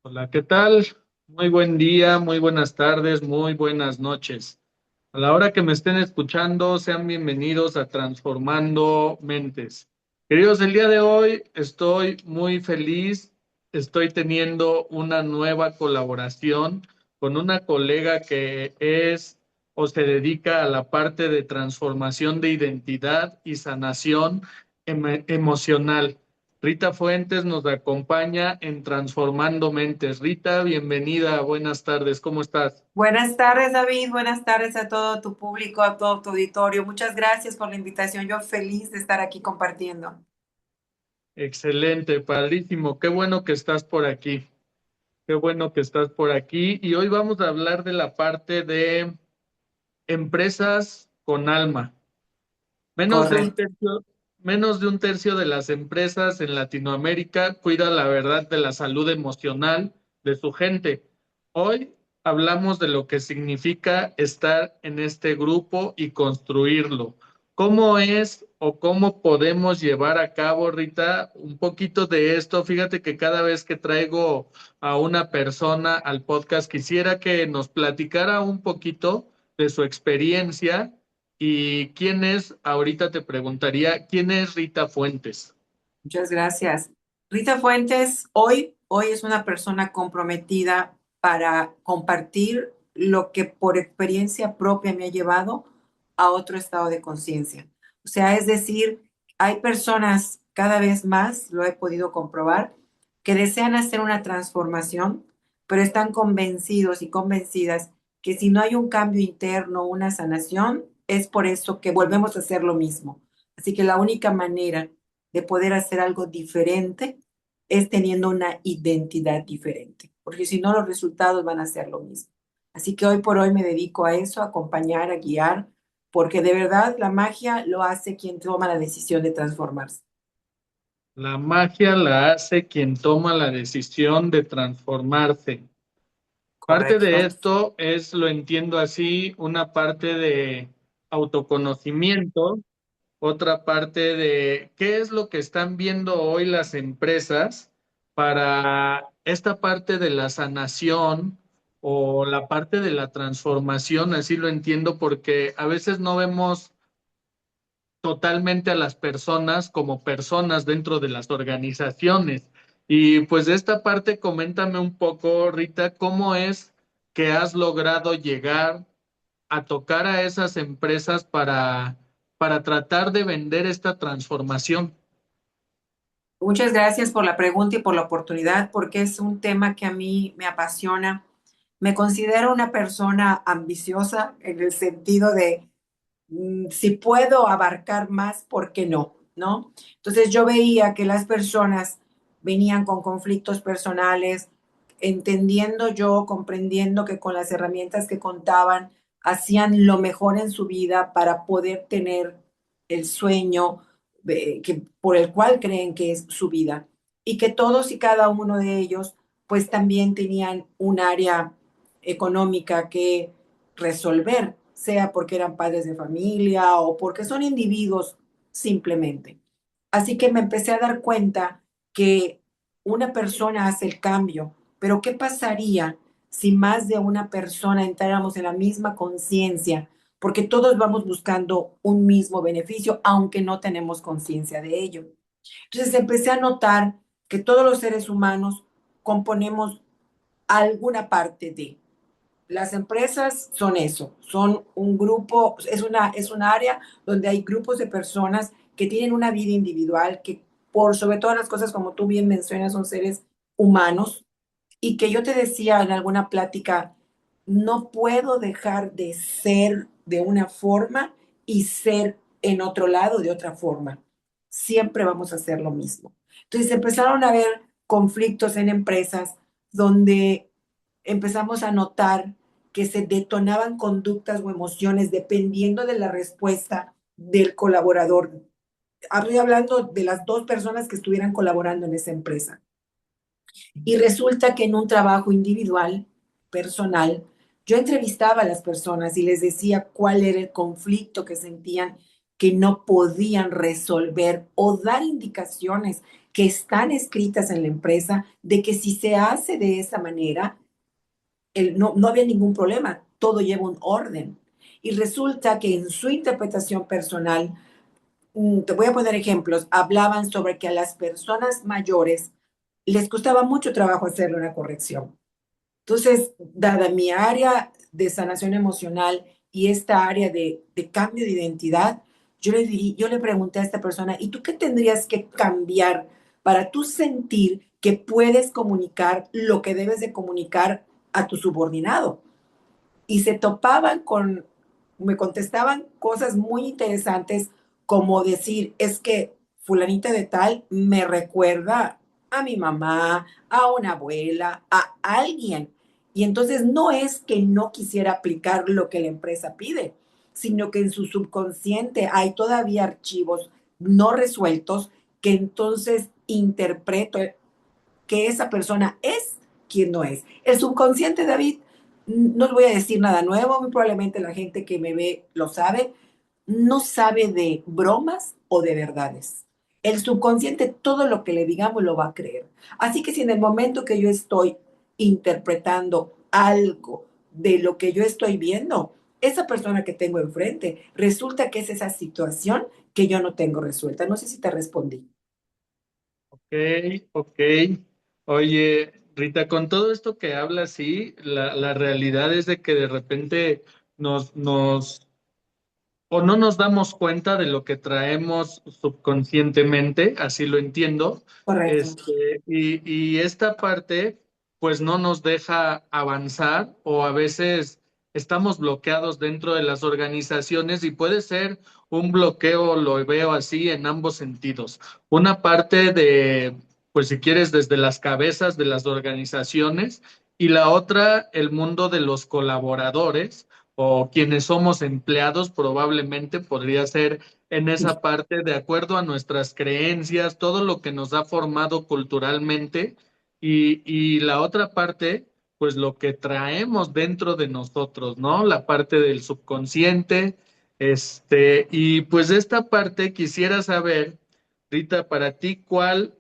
Hola, ¿qué tal? Muy buen día, muy buenas tardes, muy buenas noches. A la hora que me estén escuchando, sean bienvenidos a Transformando Mentes. Queridos, el día de hoy estoy muy feliz. Estoy teniendo una nueva colaboración con una colega que es o se dedica a la parte de transformación de identidad y sanación emocional. Rita Fuentes nos acompaña en Transformando Mentes. Rita, bienvenida, buenas tardes, ¿cómo estás? Buenas tardes, David. Buenas tardes a todo tu público, a todo tu auditorio. Muchas gracias por la invitación. Yo feliz de estar aquí compartiendo. Excelente, padrísimo, qué bueno que estás por aquí, qué bueno que estás por aquí. Y hoy vamos a hablar de la parte de empresas con alma. Menos de un Correcto. tercio, menos de un tercio de las empresas en Latinoamérica cuida la verdad de la salud emocional de su gente. Hoy hablamos de lo que significa estar en este grupo y construirlo. ¿Cómo es o cómo podemos llevar a cabo, Rita, un poquito de esto? Fíjate que cada vez que traigo a una persona al podcast, quisiera que nos platicara un poquito de su experiencia. ¿Y quién es? Ahorita te preguntaría, ¿quién es Rita Fuentes? Muchas gracias. Rita Fuentes, hoy es una persona comprometida para compartir lo que por experiencia propia me ha llevado a otro estado de conciencia. O sea, es decir, hay personas cada vez más, lo he podido comprobar, que desean hacer una transformación, pero están convencidos y convencidas que si no hay un cambio interno, una sanación, es por eso que volvemos a hacer lo mismo. Así que la única manera de poder hacer algo diferente es teniendo una identidad diferente, porque si no los resultados van a ser lo mismo. Así que hoy por hoy me dedico a eso, a acompañar, a guiar, porque de verdad la magia lo hace quien toma la decisión de transformarse. La magia la hace quien toma la decisión de transformarse. Parte Correcto. de esto es, lo entiendo así, una parte de autoconocimiento, otra parte de qué es lo que están viendo hoy las empresas para esta parte de la sanación o la parte de la transformación, así lo entiendo, porque a veces no vemos totalmente a las personas como personas dentro de las organizaciones. Y pues de esta parte, coméntame un poco, Rita, cómo es que has logrado llegar a tocar a esas empresas para tratar de vender esta transformación. Muchas gracias por la pregunta y por la oportunidad, porque es un tema que a mí me apasiona. Me considero una persona ambiciosa en el sentido de si puedo abarcar más, ¿por qué no? ¿No? Entonces yo veía que las personas venían con conflictos personales, entendiendo yo, comprendiendo que con las herramientas que contaban, hacían lo mejor en su vida para poder tener el sueño por el cual creen que es su vida. Y que todos y cada uno de ellos, pues también tenían un área económica que resolver, sea porque eran padres de familia o porque son individuos simplemente. Así que me empecé a dar cuenta que una persona hace el cambio, pero ¿qué pasaría si más de una persona entráramos en la misma conciencia? Porque todos vamos buscando un mismo beneficio, aunque no tenemos conciencia de ello. Entonces empecé a notar que todos los seres humanos componemos alguna parte de. Las empresas son eso, son un grupo, es un área donde hay grupos de personas que tienen una vida individual, que por sobre todas las cosas, como tú bien mencionas, son seres humanos y que yo te decía en alguna plática, no puedo dejar de ser de una forma y ser en otro lado de otra forma. Siempre vamos a hacer lo mismo. Entonces empezaron a haber conflictos en empresas donde empezamos a notar que se detonaban conductas o emociones dependiendo de la respuesta del colaborador. Estoy hablando de las dos personas que estuvieran colaborando en esa empresa. Y resulta que en un trabajo individual, personal, yo entrevistaba a las personas y les decía cuál era el conflicto que sentían que no podían resolver o dar indicaciones que están escritas en la empresa de que si se hace de esa manera, no había ningún problema, todo lleva un orden. Y resulta que en su interpretación personal, te voy a poner ejemplos, hablaban sobre que a las personas mayores les costaba mucho trabajo hacerle una corrección. Entonces, dada mi área de sanación emocional y esta área de cambio de identidad, yo le pregunté a esta persona, ¿y tú qué tendrías que cambiar para tú sentir que puedes comunicar lo que debes de comunicar a tu subordinado? Y se topaban me contestaban cosas muy interesantes como decir, es que fulanita de tal me recuerda a mi mamá, a una abuela, a alguien. Y entonces no es que no quisiera aplicar lo que la empresa pide, sino que en su subconsciente hay todavía archivos no resueltos que entonces interpreto que esa persona es quien no es. El subconsciente, David, no les voy a decir nada nuevo, muy probablemente la gente que me ve lo sabe, no sabe de bromas o de verdades. El subconsciente todo lo que le digamos lo va a creer. Así que si en el momento que yo estoy interpretando algo de lo que yo estoy viendo, esa persona que tengo enfrente, resulta que es esa situación que yo no tengo resuelta. No sé si te respondí. Ok, ok. Oye, Rita, con todo esto que hablas, sí, la realidad es de que de repente nos o no nos damos cuenta de lo que traemos subconscientemente, así lo entiendo, Correcto. y esta parte pues no nos deja avanzar o a veces estamos bloqueados dentro de las organizaciones y puede ser un bloqueo, lo veo así en ambos sentidos. Una parte de, pues si quieres, desde las cabezas de las organizaciones y la otra, el mundo de los colaboradores o quienes somos empleados probablemente podría ser en esa parte de acuerdo a nuestras creencias, todo lo que nos ha formado culturalmente y la otra parte, pues lo que traemos dentro de nosotros, ¿no? La parte del subconsciente, y pues de esta parte quisiera saber, Rita, para ti, ¿cuál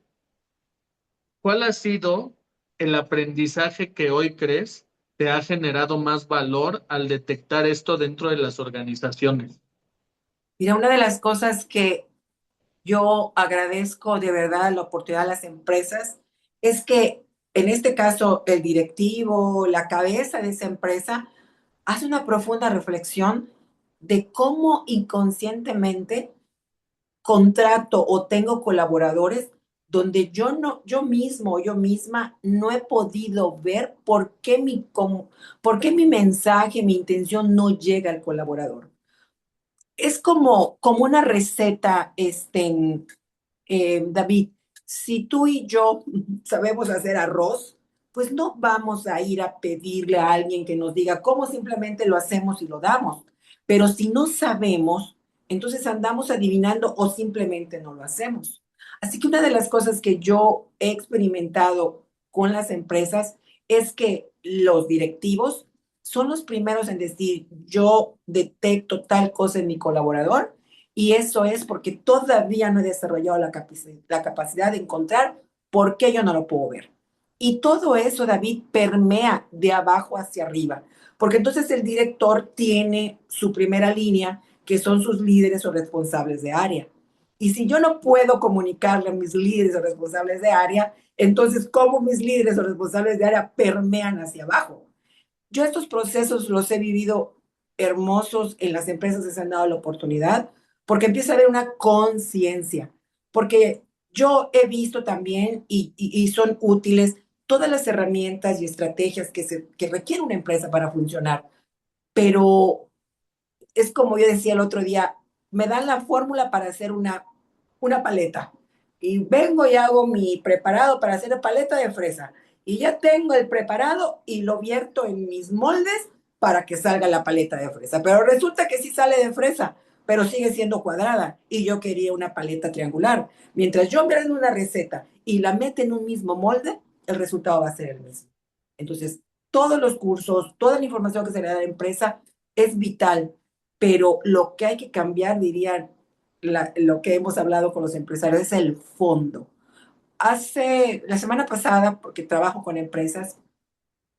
ha sido el aprendizaje que hoy crees te ha generado más valor al detectar esto dentro de las organizaciones? Mira, una de las cosas que yo agradezco de verdad la oportunidad a las empresas es que en este caso el directivo, la cabeza de esa empresa, hace una profunda reflexión de cómo inconscientemente contrato o tengo colaboradores donde yo mismo, yo misma no he podido ver por qué mi mensaje, mi intención no llega al colaborador. Es como una receta, David, si tú y yo sabemos hacer arroz, pues no vamos a ir a pedirle a alguien que nos diga cómo, simplemente lo hacemos y lo damos. Pero si no sabemos, entonces andamos adivinando o simplemente no lo hacemos. Así que una de las cosas que yo he experimentado con las empresas es que los directivos son los primeros en decir, yo detecto tal cosa en mi colaborador y eso es porque todavía no he desarrollado la capacidad de encontrar por qué yo no lo puedo ver. Y todo eso, David, permea de abajo hacia arriba, porque entonces el director tiene su primera línea, que son sus líderes o responsables de área. Y si yo no puedo comunicarle a mis líderes o responsables de área, entonces, ¿cómo mis líderes o responsables de área permean hacia abajo? Yo estos procesos los he vivido hermosos en las empresas que se han dado la oportunidad, porque empieza a haber una conciencia, porque yo he visto también y son útiles todas las herramientas y estrategias que requiere una empresa para funcionar, pero es como yo decía el otro día, me dan la fórmula para hacer una paleta. Y vengo y hago mi preparado para hacer paleta de fresa. Y ya tengo el preparado y lo vierto en mis moldes para que salga la paleta de fresa. Pero resulta que sí sale de fresa, pero sigue siendo cuadrada. Y yo quería una paleta triangular. Mientras yo me una receta y la mete en un mismo molde, el resultado va a ser el mismo. Entonces, todos los cursos, toda la información que se le da a la empresa es vital, pero lo que hay que cambiar, dirían lo que hemos hablado con los empresarios, es el fondo. Hace la semana pasada, porque trabajo con empresas,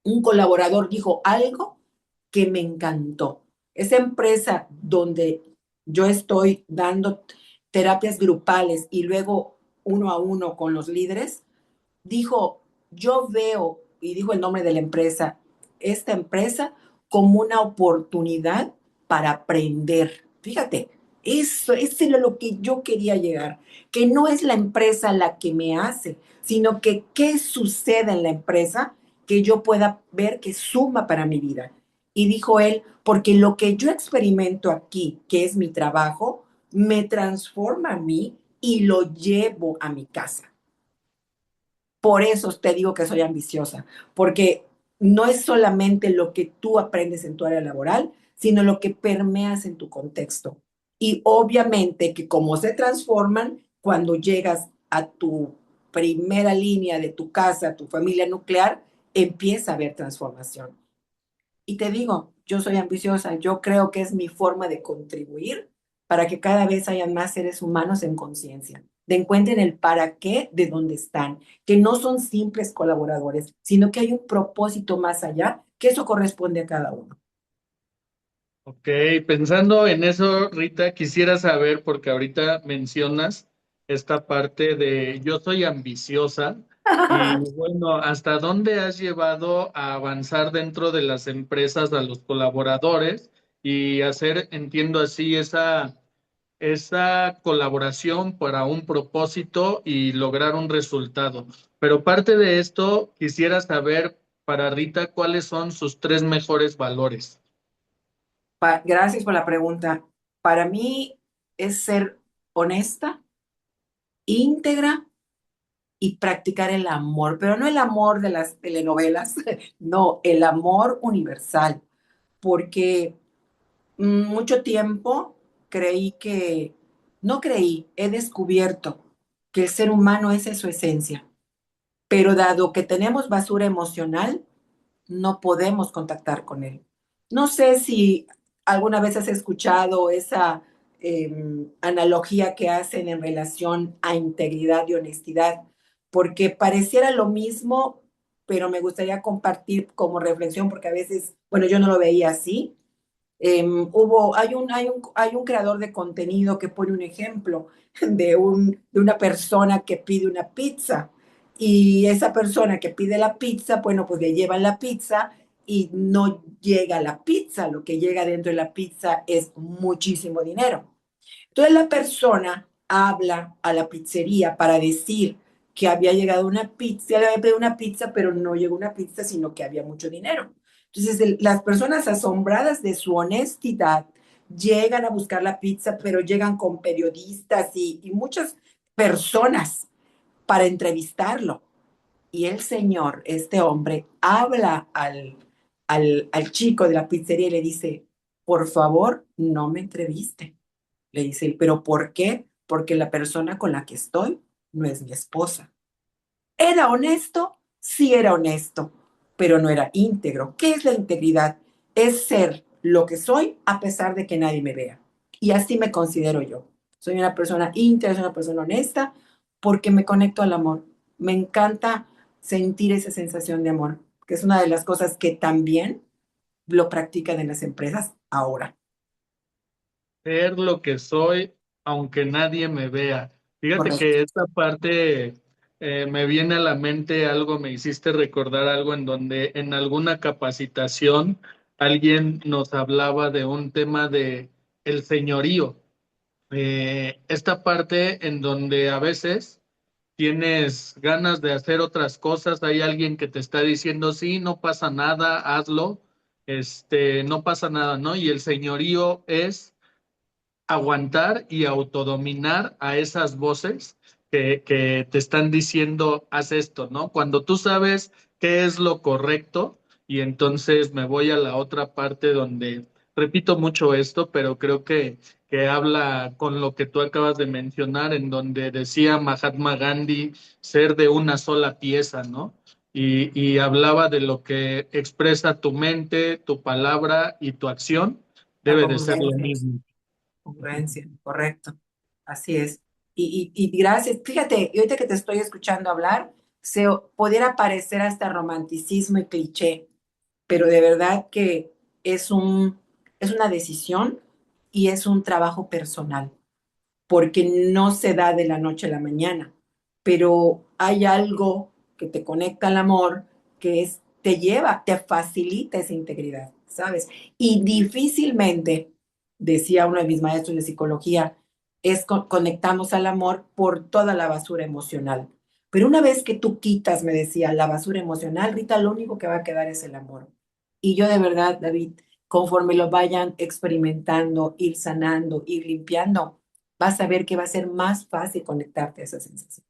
un colaborador dijo algo que me encantó. Esa empresa donde yo estoy dando terapias grupales y luego uno a uno con los líderes, dijo, yo veo, y dijo el nombre de la empresa, esta empresa como una oportunidad para aprender. Fíjate, eso es lo que yo quería llegar, que no es la empresa la que me hace, sino que qué sucede en la empresa que yo pueda ver que suma para mi vida. Y dijo él, porque lo que yo experimento aquí, que es mi trabajo, me transforma a mí y lo llevo a mi casa. Por eso te digo que soy ambiciosa, porque no es solamente lo que tú aprendes en tu área laboral, sino lo que permeas en tu contexto. Y obviamente que como se transforman, cuando llegas a tu primera línea de tu casa, tu familia nuclear, empieza a haber transformación. Y te digo, yo soy ambiciosa, yo creo que es mi forma de contribuir para que cada vez haya más seres humanos en conciencia, de encuentren el para qué de dónde están, que no son simples colaboradores, sino que hay un propósito más allá, que eso corresponde a cada uno. Ok, pensando en eso, Rita, quisiera saber, porque ahorita mencionas esta parte de yo soy ambiciosa y bueno, ¿hasta dónde has llevado a avanzar dentro de las empresas a los colaboradores y hacer, entiendo así, esa colaboración para un propósito y lograr un resultado? Pero parte de esto, quisiera saber para Rita cuáles son sus tres mejores valores. Gracias por la pregunta. Para mí es ser honesta, íntegra y practicar el amor, pero no el amor de las telenovelas, no, el amor universal, porque mucho tiempo creí que, no creí, he descubierto que el ser humano esa es su esencia, pero dado que tenemos basura emocional, no podemos contactar con él. No sé si alguna vez has escuchado esa analogía que hacen en relación a integridad y honestidad, porque pareciera lo mismo, pero me gustaría compartir como reflexión, porque a veces, bueno, yo no lo veía así. Hay un creador de contenido que pone un ejemplo de una persona que pide una pizza y esa persona que pide la pizza, bueno, pues le llevan la pizza y no llega la pizza, lo que llega dentro de la pizza es muchísimo dinero. Entonces la persona habla a la pizzería para decir que había llegado una pizza, le había pedido una pizza, pero no llegó una pizza, sino que había mucho dinero. Entonces las personas asombradas de su honestidad llegan a buscar la pizza, pero llegan con periodistas y muchas personas para entrevistarlo. Y el señor, este hombre, habla al chico de la pizzería y le dice, por favor, no me entreviste. Le dice él, ¿pero por qué? Porque la persona con la que estoy no es mi esposa. ¿Era honesto? Sí era honesto, pero no era íntegro. ¿Qué es la integridad? Es ser lo que soy a pesar de que nadie me vea. Y así me considero yo. Soy una persona íntegra, soy una persona honesta, porque me conecto al amor. Me encanta sentir esa sensación de amor, que es una de las cosas que también lo practican en las empresas ahora. Ser lo que soy, aunque nadie me vea. Fíjate Correcto. que esta parte me viene a la mente algo, me hiciste recordar algo en donde en alguna capacitación alguien nos hablaba de un tema de el señorío. Esta parte en donde a veces tienes ganas de hacer otras cosas, hay alguien que te está diciendo, sí, no pasa nada, hazlo, no pasa nada, ¿no? Y el señorío es aguantar y autodominar a esas voces que te están diciendo, haz esto, ¿no? Cuando tú sabes qué es lo correcto, y entonces me voy a la otra parte donde repito mucho esto, pero creo que habla con lo que tú acabas de mencionar, en donde decía Mahatma Gandhi ser de una sola pieza, ¿no? Y hablaba de lo que expresa tu mente, tu palabra y tu acción La debe de ser lo congruencia. mismo. Congruencia, correcto. Así es. Y gracias, fíjate, y ahorita que te estoy escuchando hablar, se pudiera parecer hasta romanticismo y cliché, pero de verdad que es es una decisión y es un trabajo personal, porque no se da de la noche a la mañana, pero hay algo que te conecta al amor, que es, te lleva, te facilita esa integridad, ¿sabes? Y difícilmente, decía uno de mis maestros de psicología, conectamos al amor por toda la basura emocional. Pero una vez que tú quitas, me decía, la basura emocional, Rita, lo único que va a quedar es el amor. Y yo de verdad, David, conforme lo vayan experimentando, ir sanando, ir limpiando, vas a ver que va a ser más fácil conectarte a esa sensación.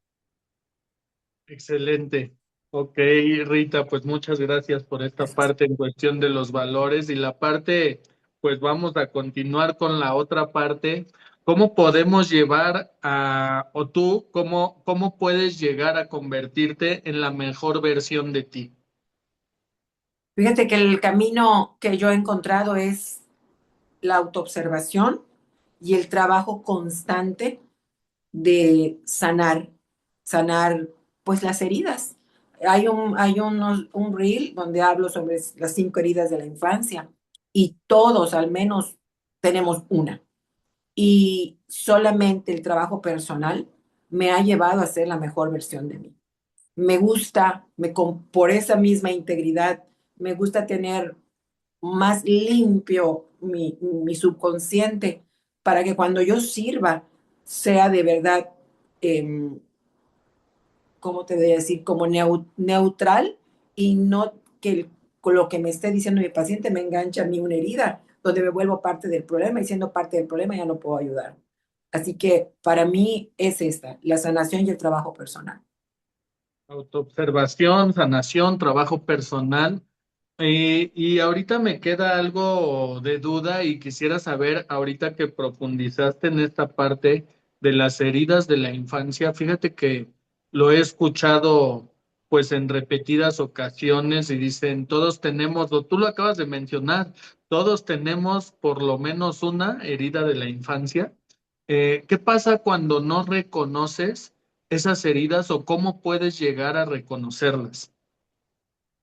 Excelente. Ok, Rita, pues muchas gracias por esta Gracias. parte en cuestión de los valores y la parte, pues vamos a continuar con la otra parte. ¿Cómo podemos llevar a, o tú, cómo puedes llegar a convertirte en la mejor versión de ti? Fíjate que el camino que yo he encontrado es la autoobservación y el trabajo constante de sanar pues las heridas. Un reel donde hablo sobre las 5 heridas de la infancia y todos al menos tenemos una. Y solamente el trabajo personal me ha llevado a ser la mejor versión de mí. Me gusta, por esa misma integridad, me gusta tener más limpio mi subconsciente para que cuando yo sirva sea de verdad, eh, ¿cómo te voy a decir? Como neutral y no que con lo que me esté diciendo mi paciente me enganche a mí una herida, donde me vuelvo parte del problema y siendo parte del problema ya no puedo ayudar. Así que para mí es esta, la sanación y el trabajo personal. Autoobservación, sanación, trabajo personal. Y ahorita me queda algo de duda y quisiera saber, ahorita que profundizaste en esta parte de las heridas de la infancia, fíjate que lo he escuchado pues en repetidas ocasiones y dicen, todos tenemos, o tú lo acabas de mencionar, todos tenemos por lo menos una herida de la infancia. ¿Qué pasa cuando no reconoces esas heridas o cómo puedes llegar a reconocerlas?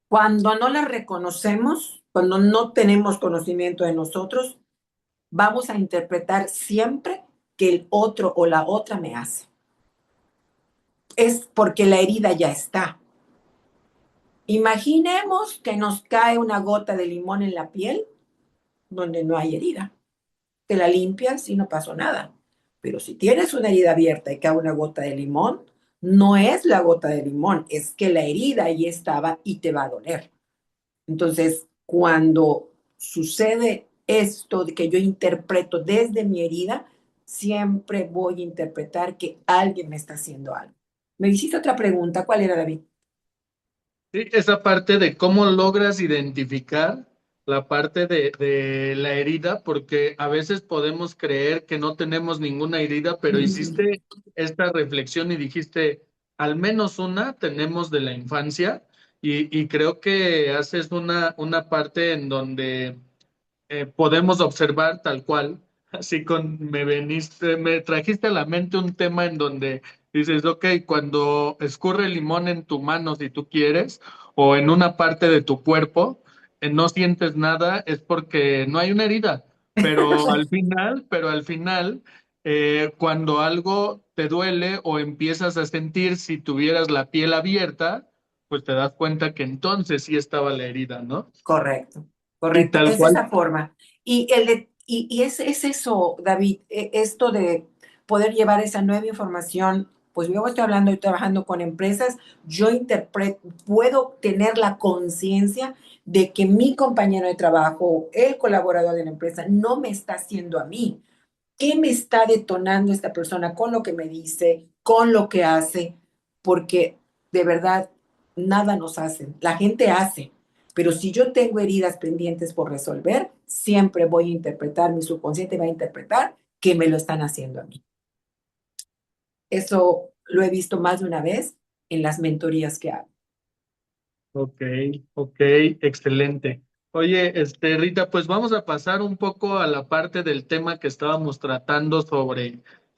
Cuando no las reconocemos, cuando no tenemos conocimiento de nosotros, vamos a interpretar siempre que el otro o la otra me hace. Es porque la herida ya está. Imaginemos que nos cae una gota de limón en la piel donde no hay herida. Te la limpias y no pasó nada. Pero si tienes una herida abierta y cae una gota de limón, no es la gota de limón, es que la herida ahí estaba y te va a doler. Entonces, cuando sucede esto de que yo interpreto desde mi herida, siempre voy a interpretar que alguien me está haciendo algo. Me hiciste otra pregunta, ¿cuál era, David? Sí, esa parte de cómo logras identificar la parte de la herida, porque a veces podemos creer que no tenemos ninguna herida, pero Mm, hiciste esta reflexión y dijiste, al menos una tenemos de la infancia, y creo que haces una parte en donde podemos observar tal cual, así me trajiste a la mente un tema en donde dices, ok, cuando escurre el limón en tu mano, si tú quieres, o en una parte de tu cuerpo, no sientes nada, es porque no hay una herida, pero al final, cuando algo te duele o empiezas a sentir si tuvieras la piel abierta, pues te das cuenta que entonces sí estaba la herida, ¿no? correcto, Y correcto. tal Es de cual. esa forma. Y es eso, David, esto de poder llevar esa nueva información. Pues yo estoy hablando y trabajando con empresas, yo interpreto, puedo tener la conciencia de que mi compañero de trabajo, el colaborador de la empresa, no me está haciendo a mí. ¿Qué me está detonando esta persona con lo que me dice, con lo que hace? Porque de verdad nada nos hacen. La gente hace, pero si yo tengo heridas pendientes por resolver, siempre voy a interpretar, mi subconsciente va a interpretar que me lo están haciendo a mí. Eso lo he visto más de una vez en las mentorías que hago. Ok, ok, excelente. Oye, Rita, pues vamos a pasar un poco a la parte del tema que estábamos tratando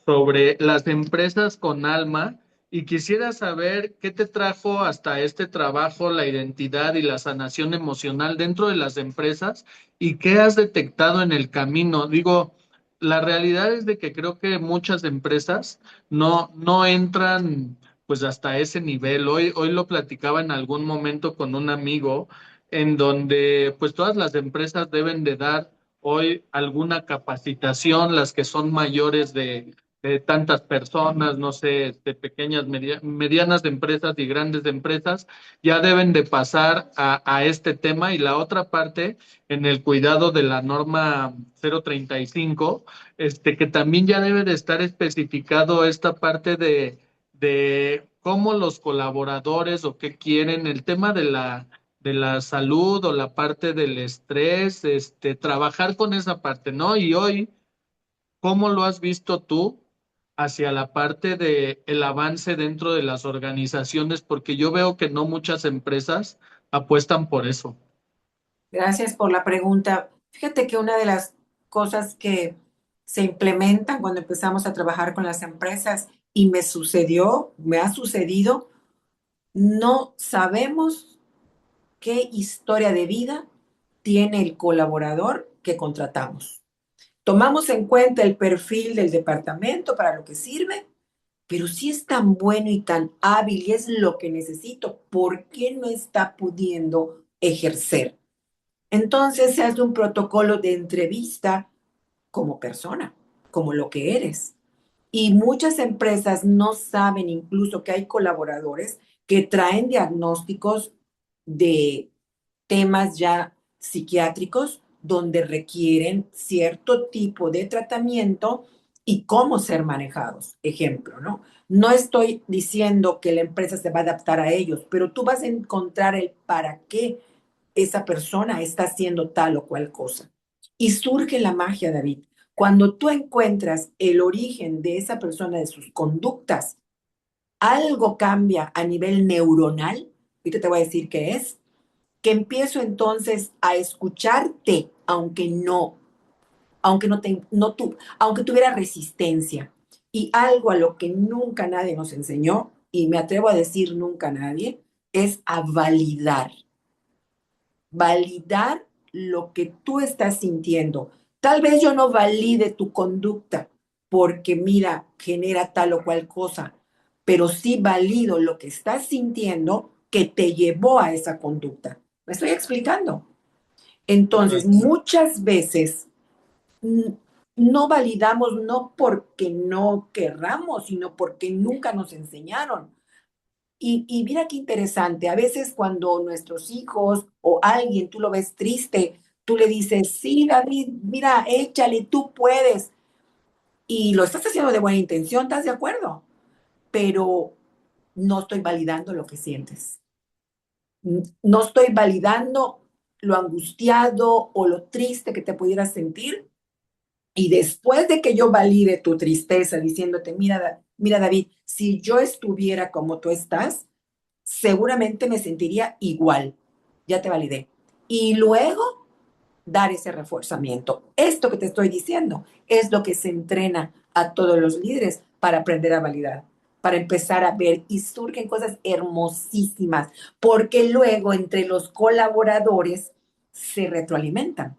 sobre las empresas con alma y quisiera saber qué te trajo hasta este trabajo, la identidad y la sanación emocional dentro de las empresas y qué has detectado en el camino. Digo, la realidad es de que creo que muchas empresas no entran pues hasta ese nivel. Hoy lo platicaba en algún momento con un amigo en donde pues todas las empresas deben de dar hoy alguna capacitación, las que son mayores de tantas personas, no sé, de pequeñas, medianas empresas y grandes empresas, ya deben de pasar a este tema. Y la otra parte, en el cuidado de la norma 035, que también ya debe de estar especificado esta parte de cómo los colaboradores o qué quieren, el tema de la salud o la parte del estrés, trabajar con esa parte, ¿no? Y hoy, ¿cómo lo has visto tú hacia la parte de el avance dentro de las organizaciones? Porque yo veo que no muchas empresas apuestan por eso. Gracias por la pregunta. Fíjate que una de las cosas que se implementan cuando empezamos a trabajar con las empresas y me ha sucedido, no sabemos qué historia de vida tiene el colaborador que contratamos. Tomamos en cuenta el perfil del departamento para lo que sirve, pero si es tan bueno y tan hábil y es lo que necesito, ¿por qué no está pudiendo ejercer? Entonces se hace un protocolo de entrevista como persona, como lo que eres. Y muchas empresas no saben incluso que hay colaboradores que traen diagnósticos de temas ya psiquiátricos donde requieren cierto tipo de tratamiento y cómo ser manejados. Ejemplo, ¿no? No estoy diciendo que la empresa se va a adaptar a ellos, pero tú vas a encontrar el para qué esa persona está haciendo tal o cual cosa. Y surge la magia, David. Cuando tú encuentras el origen de esa persona, de sus conductas, algo cambia a nivel neuronal, ahorita te voy a decir qué es, que empiezo entonces a escucharte, aunque no, te, no tú, aunque tuviera resistencia. Y algo a lo que nunca nadie nos enseñó, y me atrevo a decir nunca nadie, es a validar lo que tú estás sintiendo. Tal vez yo no valide tu conducta porque mira, genera tal o cual cosa, pero sí valido lo que estás sintiendo que te llevó a esa conducta. ¿Me estoy explicando? Entonces, muchas veces mm, no validamos no porque no querramos, sino porque nunca nos enseñaron. Y mira qué interesante, a veces cuando nuestros hijos o alguien tú lo ves triste, tú le dices, sí, David, mira, échale, tú puedes. Y lo estás haciendo de buena intención, ¿estás de acuerdo? Pero no estoy validando lo que sientes. No estoy validando lo angustiado o lo triste que te pudieras sentir. Y después de que yo valide tu tristeza diciéndote, mira, David, si yo estuviera como tú estás, seguramente me sentiría igual. Ya te validé. Y luego dar ese reforzamiento. Esto que te estoy diciendo es lo que se entrena a todos los líderes para aprender a validar, para empezar a ver y surgen cosas hermosísimas, porque luego entre los colaboradores se retroalimentan.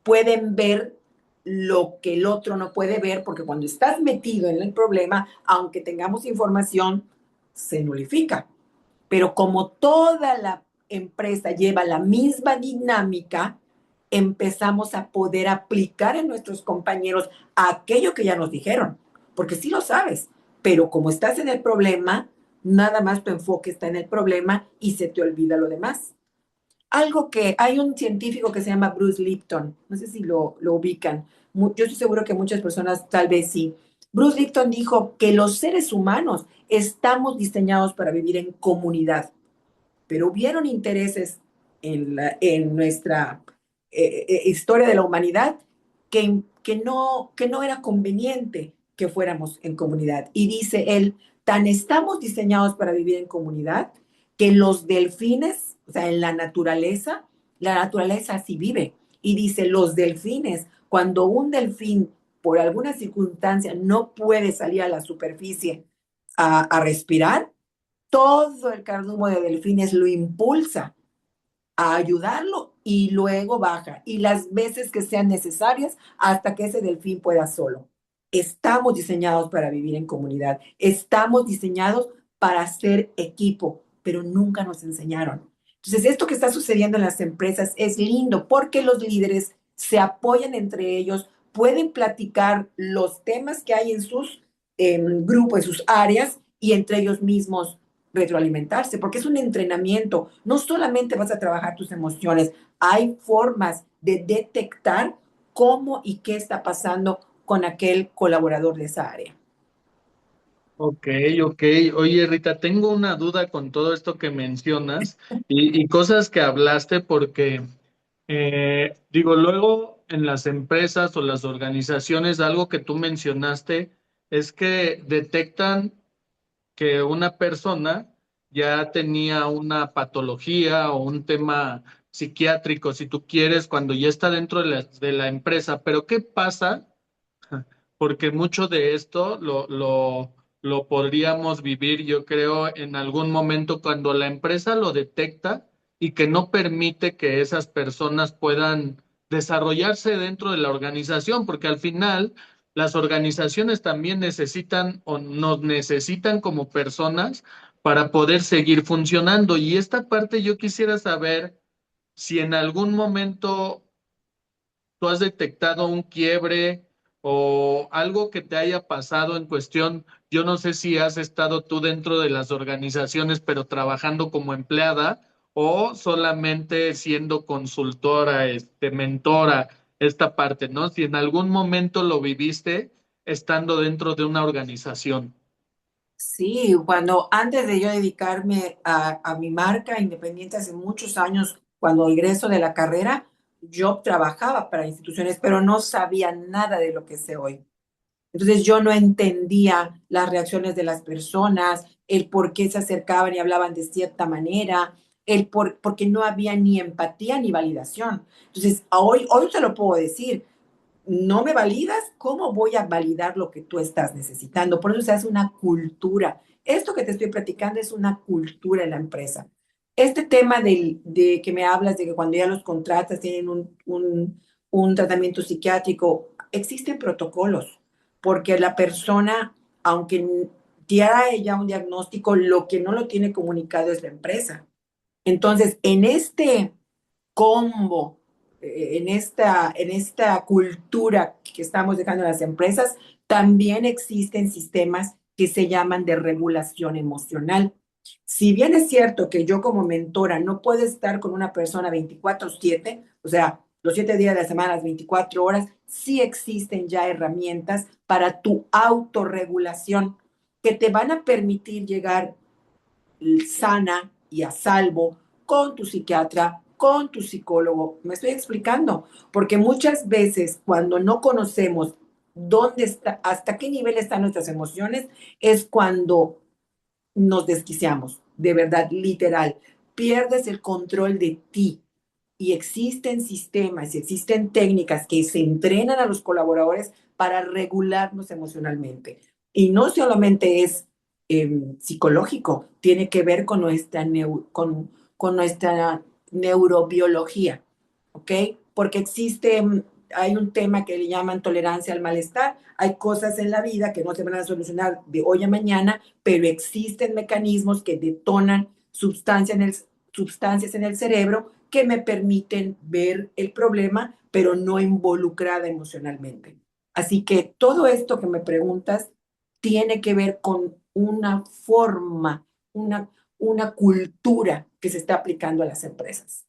Pueden ver lo que el otro no puede ver, porque cuando estás metido en el problema, aunque tengamos información, se nulifica. Pero como toda la empresa lleva la misma dinámica, empezamos a poder aplicar en nuestros compañeros aquello que ya nos dijeron, porque sí lo sabes, pero como estás en el problema, nada más tu enfoque está en el problema y se te olvida lo demás. Algo que hay un científico que se llama Bruce Lipton, no sé si lo ubican, yo estoy seguro que muchas personas tal vez sí. Bruce Lipton dijo que los seres humanos estamos diseñados para vivir en comunidad, pero hubieron intereses en nuestra historia de la humanidad que no era conveniente que fuéramos en comunidad. Y dice él, tan estamos diseñados para vivir en comunidad que los delfines, o sea, en la naturaleza así vive. Y dice, los delfines, cuando un delfín por alguna circunstancia no puede salir a la superficie a respirar, todo el cardumo de delfines lo impulsa a ayudarlo y luego baja. Y las veces que sean necesarias hasta que ese delfín pueda solo. Estamos diseñados para vivir en comunidad. Estamos diseñados para ser equipo, pero nunca nos enseñaron. Entonces, esto que está sucediendo en las empresas es lindo porque los líderes se apoyan entre ellos, pueden platicar los temas que hay en sus grupos, en sus áreas y entre ellos mismos retroalimentarse, porque es un entrenamiento. No solamente vas a trabajar tus emociones, hay formas de detectar cómo y qué está pasando con aquel colaborador de esa área. Ok, ok. Oye, Rita, tengo una duda con todo esto que mencionas y cosas que hablaste porque, digo, luego en las empresas o las organizaciones, algo que tú mencionaste es que detectan que una persona ya tenía una patología o un tema psiquiátrico, si tú quieres, cuando ya está dentro de la empresa. Pero ¿qué pasa? Porque mucho de esto lo podríamos vivir, yo creo, en algún momento cuando la empresa lo detecta y que no permite que esas personas puedan desarrollarse dentro de la organización, porque al final las organizaciones también necesitan o nos necesitan como personas para poder seguir funcionando. Y esta parte yo quisiera saber si en algún momento tú has detectado un quiebre o algo que te haya pasado en cuestión. Yo no sé si has estado tú dentro de las organizaciones, pero trabajando como empleada o solamente siendo consultora, mentora, esta parte, ¿no? Si en algún momento lo viviste estando dentro de una organización. Sí, cuando antes de yo dedicarme a mi marca independiente hace muchos años, cuando egreso de la carrera, yo trabajaba para instituciones, pero no sabía nada de lo que sé hoy. Entonces yo no entendía las reacciones de las personas, el por qué se acercaban y hablaban de cierta manera, porque no había ni empatía ni validación. Entonces hoy te lo puedo decir, no me validas, ¿cómo voy a validar lo que tú estás necesitando? Por eso se hace una cultura. Esto que te estoy platicando es una cultura en la empresa. Este tema de que me hablas de que cuando ya los contratas tienen un tratamiento psiquiátrico, existen protocolos, porque la persona, aunque diera ella un diagnóstico, lo que no lo tiene comunicado es la empresa. Entonces, en este combo, en esta cultura que estamos dejando en las empresas, también existen sistemas que se llaman de regulación emocional. Si bien es cierto que yo como mentora no puedo estar con una persona 24/7, o sea, los 7 días de la semana, las 24 horas, sí existen ya herramientas para tu autorregulación que te van a permitir llegar sana y a salvo con tu psiquiatra, con tu psicólogo. Me estoy explicando, porque muchas veces cuando no conocemos dónde está, hasta qué nivel están nuestras emociones, es cuando nos desquiciamos, de verdad, literal. Pierdes el control de ti. Y existen sistemas y existen técnicas que se entrenan a los colaboradores para regularnos emocionalmente. Y no solamente es psicológico, tiene que ver con con nuestra neurobiología, ¿ok? Porque existe, hay un tema que le llaman tolerancia al malestar. Hay cosas en la vida que no se van a solucionar de hoy a mañana, pero existen mecanismos que detonan sustancias en el cerebro que me permiten ver el problema, pero no involucrada emocionalmente. Así que todo esto que me preguntas tiene que ver con una forma, una cultura que se está aplicando a las empresas.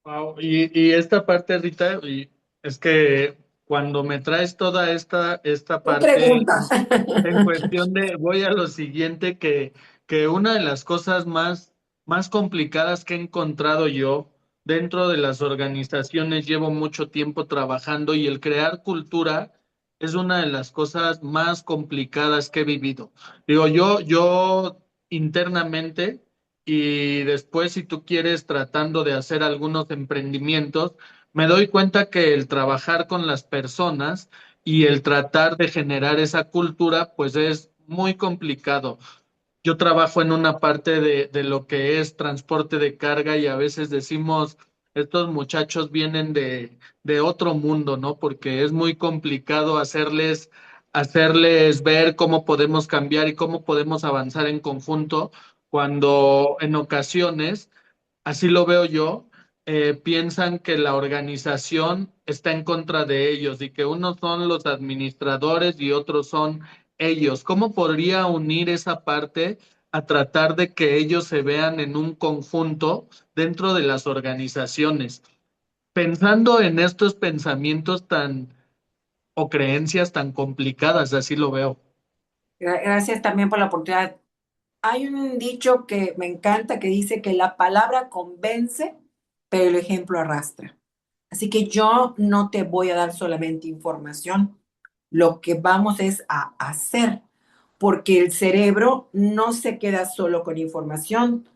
Wow, y esta parte, Rita, y es que cuando me traes toda esta Tu parte pregunta. en cuestión de, voy a lo siguiente, que una de las cosas más complicadas que he encontrado yo dentro de las organizaciones, llevo mucho tiempo trabajando y el crear cultura es una de las cosas más complicadas que he vivido. Digo, yo internamente y después, si tú quieres, tratando de hacer algunos emprendimientos, me doy cuenta que el trabajar con las personas y el tratar de generar esa cultura, pues es muy complicado. Yo trabajo en una parte de lo que es transporte de carga y a veces decimos, estos muchachos vienen de otro mundo, ¿no? Porque es muy complicado hacerles ver cómo podemos cambiar y cómo podemos avanzar en conjunto, cuando en ocasiones, así lo veo yo, piensan que la organización está en contra de ellos y que unos son los administradores y otros son ellos. ¿Cómo podría unir esa parte a tratar de que ellos se vean en un conjunto dentro de las organizaciones? Pensando en estos pensamientos tan o creencias tan complicadas, así lo veo. Gracias también por la oportunidad. Hay un dicho que me encanta que dice que la palabra convence, pero el ejemplo arrastra. Así que yo no te voy a dar solamente información, lo que vamos es a hacer, porque el cerebro no se queda solo con información.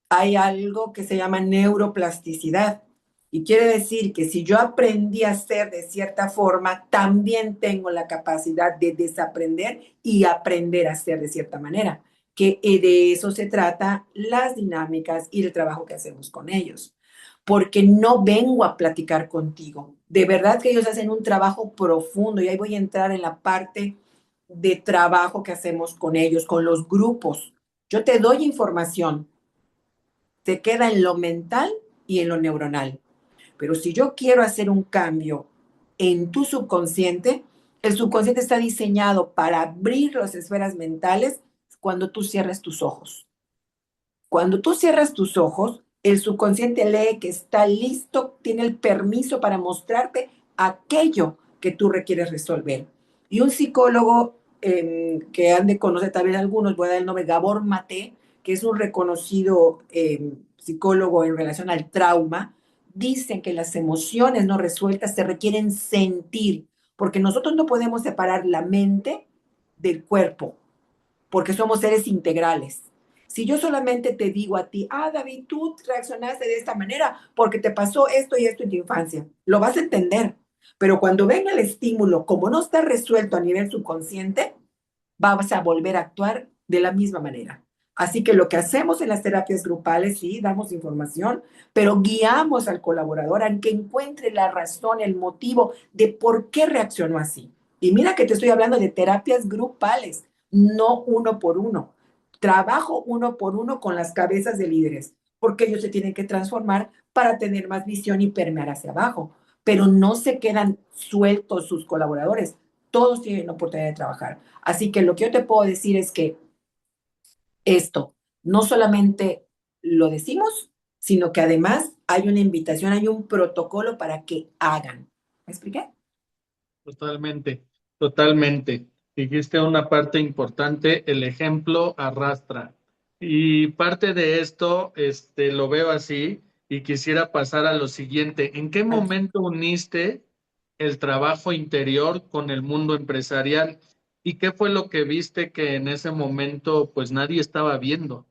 Hay algo que se llama neuroplasticidad. Y quiere decir que si yo aprendí a hacer de cierta forma, también tengo la capacidad de desaprender y aprender a hacer de cierta manera. Que de eso se trata las dinámicas y el trabajo que hacemos con ellos. Porque no vengo a platicar contigo. De verdad que ellos hacen un trabajo profundo y ahí voy a entrar en la parte de trabajo que hacemos con ellos, con los grupos. Yo te doy información, se queda en lo mental y en lo neuronal. Pero si yo quiero hacer un cambio en tu subconsciente, el subconsciente está diseñado para abrir las esferas mentales cuando tú cierres tus ojos. Cuando tú cierras tus ojos, el subconsciente lee que está listo, tiene el permiso para mostrarte aquello que tú requieres resolver. Y un psicólogo que han de conocer también algunos, voy a dar el nombre, Gabor Maté, que es un reconocido psicólogo en relación al trauma, dicen que las emociones no resueltas se requieren sentir, porque nosotros no podemos separar la mente del cuerpo, porque somos seres integrales. Si yo solamente te digo a ti, David, tú reaccionaste de esta manera porque te pasó esto y esto en tu infancia, lo vas a entender. Pero cuando venga el estímulo, como no está resuelto a nivel subconsciente, vas a volver a actuar de la misma manera. Así que lo que hacemos en las terapias grupales, sí, damos información, pero guiamos al colaborador a que encuentre la razón, el motivo de por qué reaccionó así. Y mira que te estoy hablando de terapias grupales, no uno por uno. Trabajo uno por uno con las cabezas de líderes, porque ellos se tienen que transformar para tener más visión y permear hacia abajo. Pero no se quedan sueltos sus colaboradores, todos tienen la oportunidad de trabajar. Así que lo que yo te puedo decir es que esto no solamente lo decimos, sino que además hay una invitación, hay un protocolo para que hagan. ¿Me expliqué? Totalmente, totalmente. Dijiste una parte importante, el ejemplo arrastra. Y parte de esto, lo veo así y quisiera pasar a lo siguiente. ¿En qué momento uniste el trabajo interior con el mundo empresarial? ¿Y qué fue lo que viste que en ese momento pues nadie estaba viendo?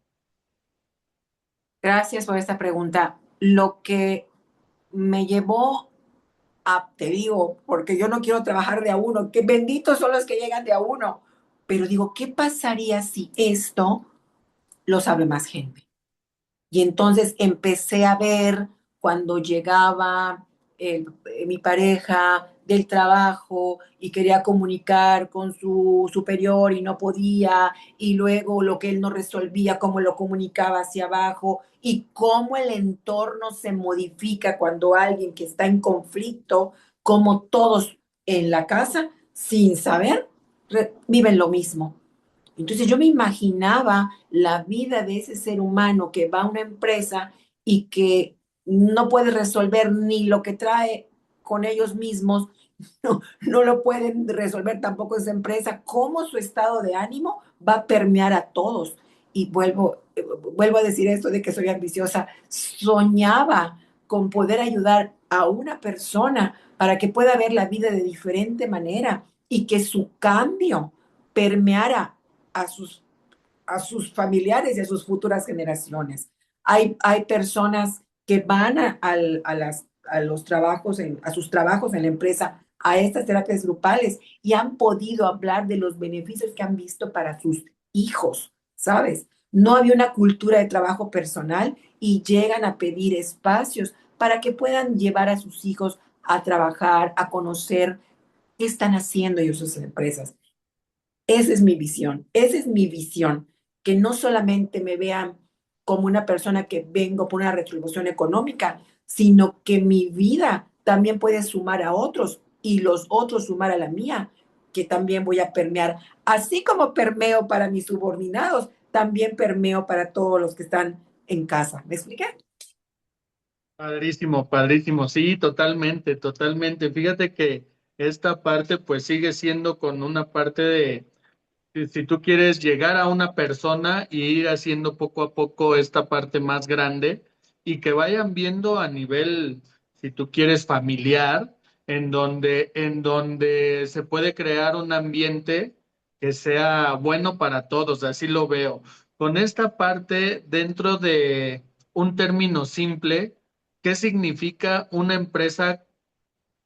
Gracias por esta pregunta. Lo que me llevó te digo, porque yo no quiero trabajar de a uno, que benditos son los que llegan de a uno, pero digo, ¿qué pasaría si esto lo sabe más gente? Y entonces empecé a ver cuando llegaba mi pareja del trabajo y quería comunicar con su superior y no podía, y luego lo que él no resolvía, cómo lo comunicaba hacia abajo, y cómo el entorno se modifica cuando alguien que está en conflicto, como todos en la casa, sin saber, viven lo mismo. Entonces yo me imaginaba la vida de ese ser humano que va a una empresa y que no puede resolver ni lo que trae con ellos mismos, no lo pueden resolver tampoco esa empresa, cómo su estado de ánimo va a permear a todos. Y vuelvo a decir esto de que soy ambiciosa, soñaba con poder ayudar a una persona para que pueda ver la vida de diferente manera y que su cambio permeara a sus, a sus familiares y a sus futuras generaciones. Hay personas que van a los trabajos, a sus trabajos en la empresa a estas terapias grupales y han podido hablar de los beneficios que han visto para sus hijos, ¿sabes? No había una cultura de trabajo personal y llegan a pedir espacios para que puedan llevar a sus hijos a trabajar, a conocer qué están haciendo ellos sus empresas. Esa es mi visión, que no solamente me vean como una persona que vengo por una retribución económica, sino que mi vida también puede sumar a otros y los otros sumar a la mía, que también voy a permear. Así como permeo para mis subordinados, también permeo para todos los que están en casa. ¿Me expliqué? Padrísimo, padrísimo. Sí, totalmente, totalmente. Fíjate que esta parte pues sigue siendo con una parte de si tú quieres llegar a una persona y ir haciendo poco a poco esta parte más grande y que vayan viendo a nivel, si tú quieres, familiar, en donde se puede crear un ambiente que sea bueno para todos, así lo veo. Con esta parte, dentro de un término simple, ¿qué significa una empresa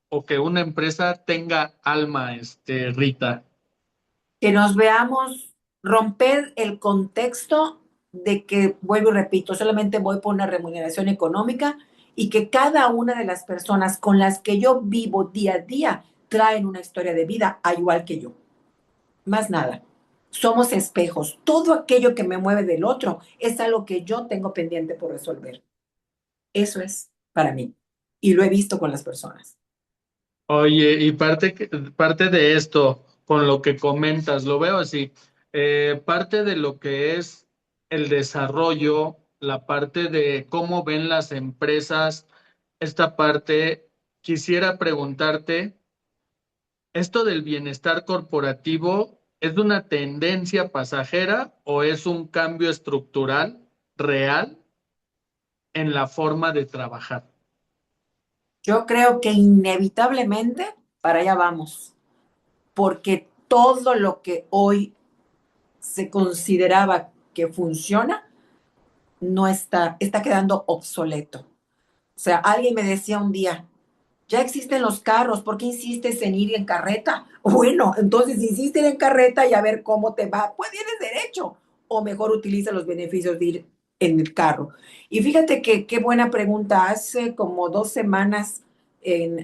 o que una empresa tenga alma, Rita? Que nos veamos, romper el contexto de que, vuelvo y repito, solamente voy por una remuneración económica y que cada una de las personas con las que yo vivo día a día traen una historia de vida igual que yo. Más nada. Somos espejos. Todo aquello que me mueve del otro es algo que yo tengo pendiente por resolver. Eso es para mí. Y lo he visto con las personas. Oye, y parte de esto, con lo que comentas, lo veo así, parte de lo que es el desarrollo, la parte de cómo ven las empresas, esta parte, quisiera preguntarte, ¿esto del bienestar corporativo es una tendencia pasajera o es un cambio estructural real en la forma de trabajar? Yo creo que inevitablemente para allá vamos, porque todo lo que hoy se consideraba que funciona, no está quedando obsoleto. O sea, alguien me decía un día, ya existen los carros, ¿por qué insistes en ir en carreta? Bueno, entonces insiste en carreta y a ver cómo te va. Pues tienes derecho. O mejor utiliza los beneficios de ir en el carro. Y fíjate que qué buena pregunta. Hace como 2 semanas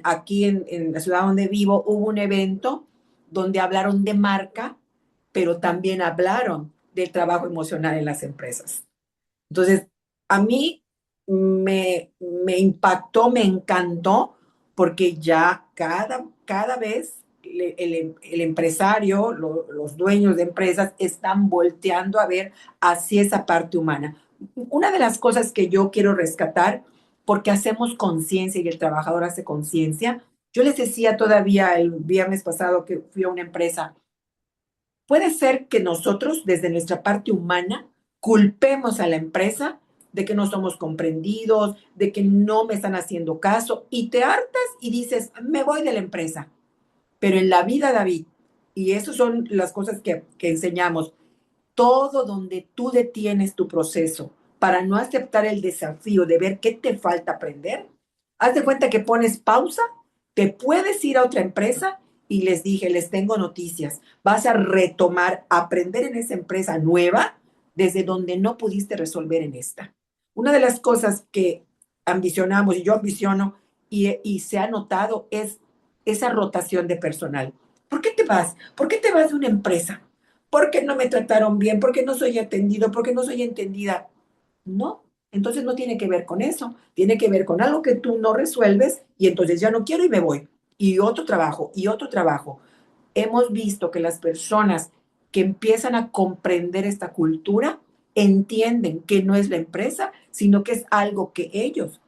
aquí en la ciudad donde vivo hubo un evento donde hablaron de marca, pero también hablaron del trabajo emocional en las empresas. Entonces, a mí me impactó, me encantó, porque ya cada vez el empresario, los dueños de empresas están volteando a ver hacia esa parte humana. Una de las cosas que yo quiero rescatar, porque hacemos conciencia y el trabajador hace conciencia, yo les decía todavía el viernes pasado que fui a una empresa. Puede ser que nosotros, desde nuestra parte humana, culpemos a la empresa de que no somos comprendidos, de que no me están haciendo caso, y te hartas y dices, me voy de la empresa. Pero en la vida, David, y eso son las cosas que enseñamos, todo donde tú detienes tu proceso para no aceptar el desafío de ver qué te falta aprender, haz de cuenta que pones pausa, te puedes ir a otra empresa y les dije, les tengo noticias, vas a retomar, aprender en esa empresa nueva desde donde no pudiste resolver en esta. Una de las cosas que ambicionamos y yo ambiciono y se ha notado es esa rotación de personal. ¿Por qué te vas? ¿Por qué te vas de una empresa? Porque no me trataron bien, porque no soy atendido, porque no soy entendida. No, entonces no tiene que ver con eso, tiene que ver con algo que tú no resuelves y entonces ya no quiero y me voy. Y otro trabajo, y otro trabajo. Hemos visto que las personas que empiezan a comprender esta cultura entienden que no es la empresa, sino que es algo que ellos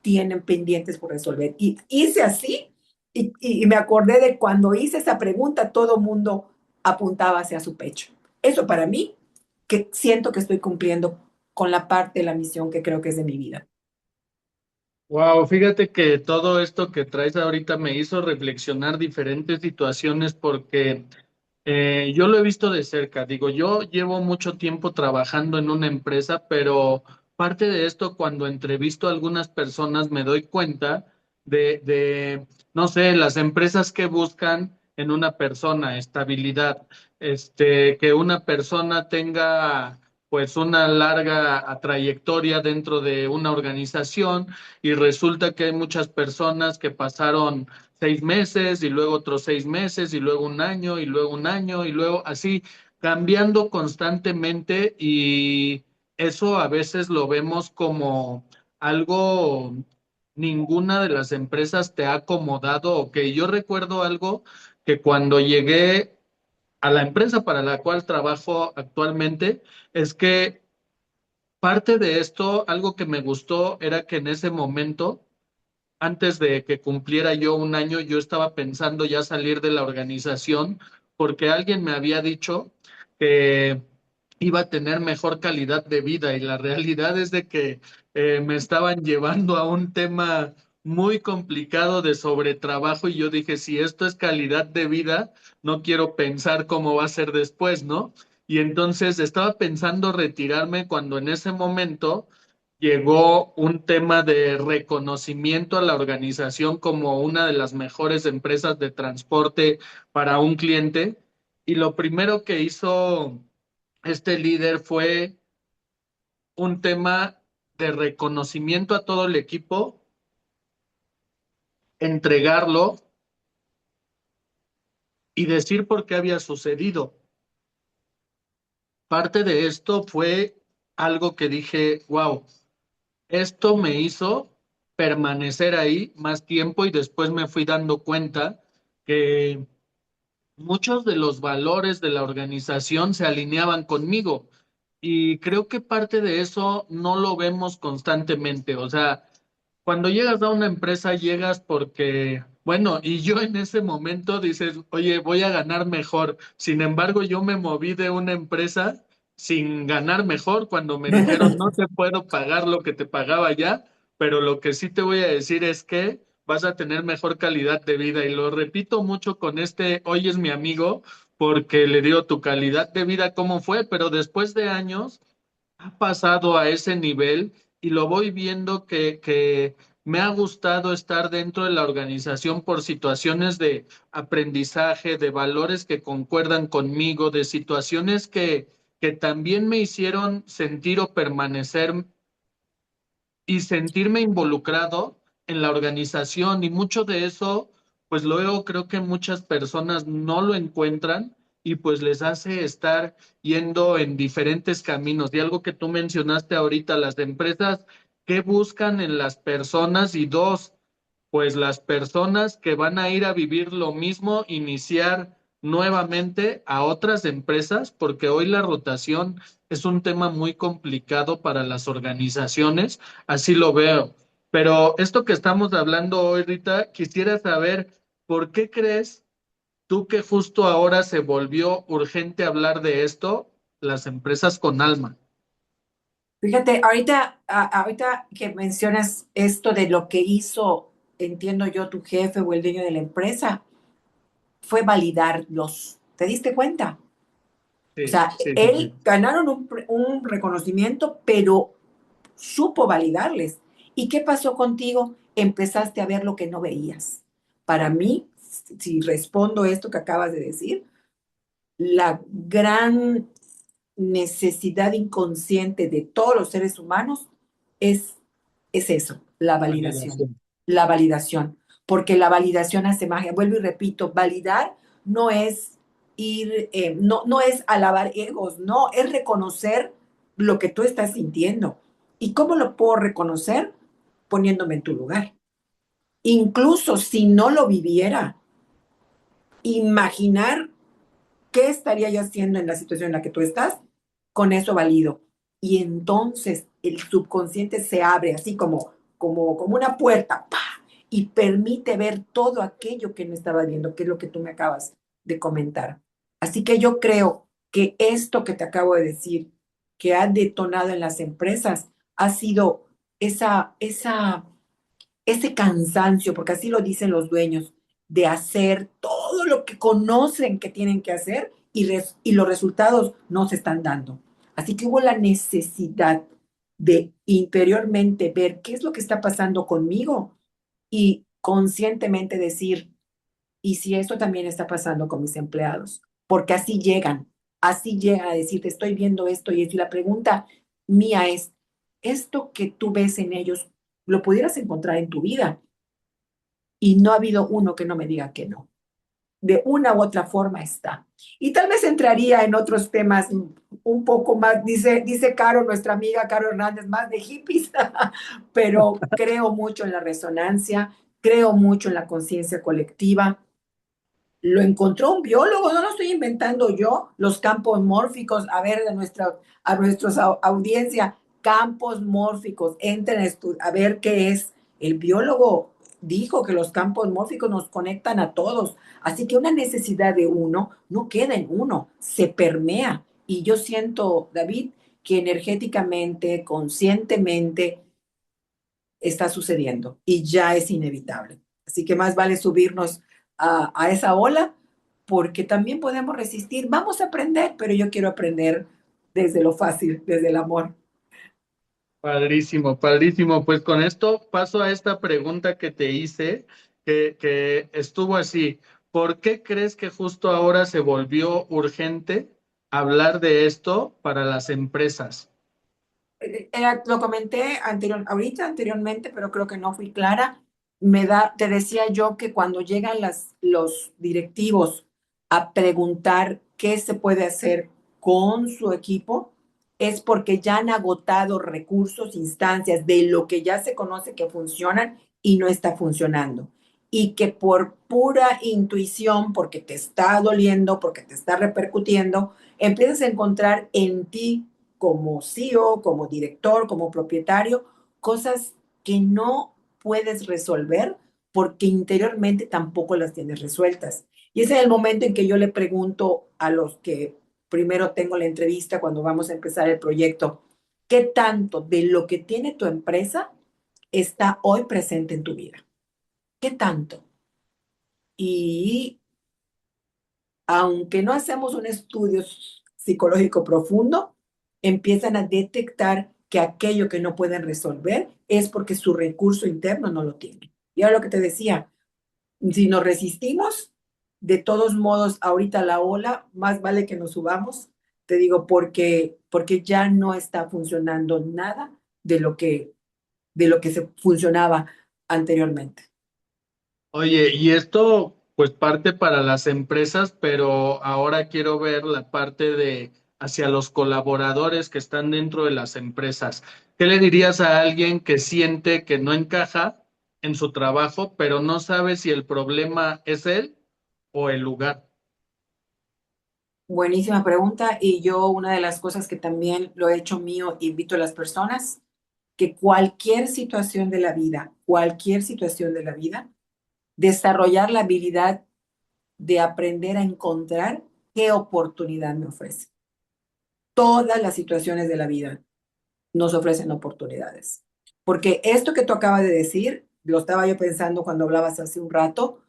tienen pendientes por resolver. Y hice así y me acordé de cuando hice esa pregunta, todo mundo apuntaba hacia su pecho. Eso para mí, que siento que estoy cumpliendo con la parte de la misión que creo que es de mi vida. Wow, fíjate que todo esto que traes ahorita me hizo reflexionar diferentes situaciones porque yo lo he visto de cerca. Digo, yo llevo mucho tiempo trabajando en una empresa, pero parte de esto, cuando entrevisto a algunas personas, me doy cuenta no sé, las empresas que buscan en una persona estabilidad, que una persona tenga pues una larga trayectoria dentro de una organización y resulta que hay muchas personas que pasaron 6 meses y luego otros 6 meses y luego un año y luego un año y luego así cambiando constantemente y eso a veces lo vemos como algo, ninguna de las empresas te ha acomodado. Ok, yo recuerdo algo que cuando llegué a la empresa para la cual trabajo actualmente, es que parte de esto, algo que me gustó era que en ese momento antes de que cumpliera yo un año, yo estaba pensando ya salir de la organización porque alguien me había dicho que iba a tener mejor calidad de vida y la realidad es de que me estaban llevando a un tema muy complicado de sobretrabajo y yo dije, si esto es calidad de vida, no quiero pensar cómo va a ser después, ¿no? Y entonces estaba pensando retirarme cuando en ese momento llegó un tema de reconocimiento a la organización como una de las mejores empresas de transporte para un cliente. Y lo primero que hizo este líder fue un tema de reconocimiento a todo el equipo, entregarlo y decir por qué había sucedido. Parte de esto fue algo que dije, wow, esto me hizo permanecer ahí más tiempo y después me fui dando cuenta que muchos de los valores de la organización se alineaban conmigo y creo que parte de eso no lo vemos constantemente. O sea, cuando llegas a una empresa, llegas porque, bueno, y yo en ese momento dices, oye, voy a ganar mejor. Sin embargo, yo me moví de una empresa sin ganar mejor cuando me dijeron, no te puedo pagar lo que te pagaba ya, pero lo que sí te voy a decir es que vas a tener mejor calidad de vida. Y lo repito mucho con hoy es mi amigo, porque le digo tu calidad de vida, ¿cómo fue? Pero después de años ha pasado a ese nivel y lo voy viendo que me ha gustado estar dentro de la organización por situaciones de aprendizaje, de valores que concuerdan conmigo, de situaciones que también me hicieron sentir o permanecer y sentirme involucrado en la organización y mucho de eso, pues luego creo que muchas personas no lo encuentran y pues les hace estar yendo en diferentes caminos. Y algo que tú mencionaste ahorita, las empresas, ¿qué buscan en las personas? Y dos, pues las personas que van a ir a vivir lo mismo, iniciar nuevamente a otras empresas, porque hoy la rotación es un tema muy complicado para las organizaciones, así lo veo. Pero esto que estamos hablando hoy, Rita, quisiera saber por qué crees tú que justo ahora se volvió urgente hablar de esto, las empresas con alma. Fíjate, ahorita que mencionas esto de lo que hizo, entiendo yo, tu jefe o el dueño de la empresa, fue validarlos. ¿Te diste cuenta? O Sí, sea, sí, sí, sí. él ganaron un reconocimiento, pero supo validarles. ¿Y qué pasó contigo? Empezaste a ver lo que no veías. Para mí, si respondo esto que acabas de decir, la gran necesidad inconsciente de todos los seres humanos es, es eso, la validación. Validación. La validación. Porque la validación hace magia. Vuelvo y repito, validar no es no es alabar egos, no, es reconocer lo que tú estás sintiendo. ¿Y cómo lo puedo reconocer? Poniéndome en tu lugar. Incluso si no lo viviera, imaginar ¿qué estaría yo haciendo en la situación en la que tú estás? Con eso valido. Y entonces el subconsciente se abre así como una puerta, ¡pah! Y permite ver todo aquello que no estaba viendo, que es lo que tú me acabas de comentar. Así que yo creo que esto que te acabo de decir, que ha detonado en las empresas, ha sido esa ese cansancio, porque así lo dicen los dueños, de hacer todo lo que conocen que tienen que hacer y los resultados no se están dando. Así que hubo la necesidad de interiormente ver qué es lo que está pasando conmigo y conscientemente decir, ¿y si esto también está pasando con mis empleados? Porque así llegan a decir, te estoy viendo esto y esto. Y la pregunta mía es, ¿esto que tú ves en ellos, lo pudieras encontrar en tu vida? Y no ha habido uno que no me diga que no. De una u otra forma está. Y tal vez entraría en otros temas un poco más, dice Caro, nuestra amiga Caro Hernández, más de hippies, pero creo mucho en la resonancia, creo mucho en la conciencia colectiva. Lo encontró un biólogo, no lo estoy inventando yo, los campos mórficos, a ver, a nuestra audiencia, campos mórficos, entren a ver qué es. El biólogo dijo que los campos mórficos nos conectan a todos, así que una necesidad de uno no queda en uno, se permea. Y yo siento, David, que energéticamente, conscientemente, está sucediendo y ya es inevitable. Así que más vale subirnos a esa ola porque también podemos resistir. Vamos a aprender, pero yo quiero aprender desde lo fácil, desde el amor. Padrísimo, padrísimo. Pues con esto paso a esta pregunta que te hice, que estuvo así. ¿Por qué crees que justo ahora se volvió urgente hablar de esto para las empresas? Lo comenté anteriormente, pero creo que no fui clara. Te decía yo que cuando llegan los directivos a preguntar qué se puede hacer con su equipo, es porque ya han agotado recursos, instancias de lo que ya se conoce que funcionan y no está funcionando. Y que por pura intuición, porque te está doliendo, porque te está repercutiendo, empiezas a encontrar en ti como CEO, como director, como propietario, cosas que no puedes resolver porque interiormente tampoco las tienes resueltas. Y ese es el momento en que yo le pregunto a los que primero tengo la entrevista cuando vamos a empezar el proyecto, ¿qué tanto de lo que tiene tu empresa está hoy presente en tu vida? ¿Qué tanto? Y aunque no hacemos un estudio psicológico profundo, empiezan a detectar que aquello que no pueden resolver es porque su recurso interno no lo tienen. Y ahora lo que te decía, si nos resistimos, de todos modos, ahorita la ola, más vale que nos subamos, te digo, porque ya no está funcionando nada de lo que se funcionaba anteriormente. Oye, y esto pues parte para las empresas, pero ahora quiero ver la parte de hacia los colaboradores que están dentro de las empresas. ¿Qué le dirías a alguien que siente que no encaja en su trabajo, pero no sabe si el problema es él o el lugar? Buenísima pregunta. Y yo una de las cosas que también lo he hecho mío, invito a las personas, que cualquier situación de la vida, desarrollar la habilidad de aprender a encontrar qué oportunidad me ofrece. Todas las situaciones de la vida nos ofrecen oportunidades. Porque esto que tú acabas de decir, lo estaba yo pensando cuando hablabas hace un rato,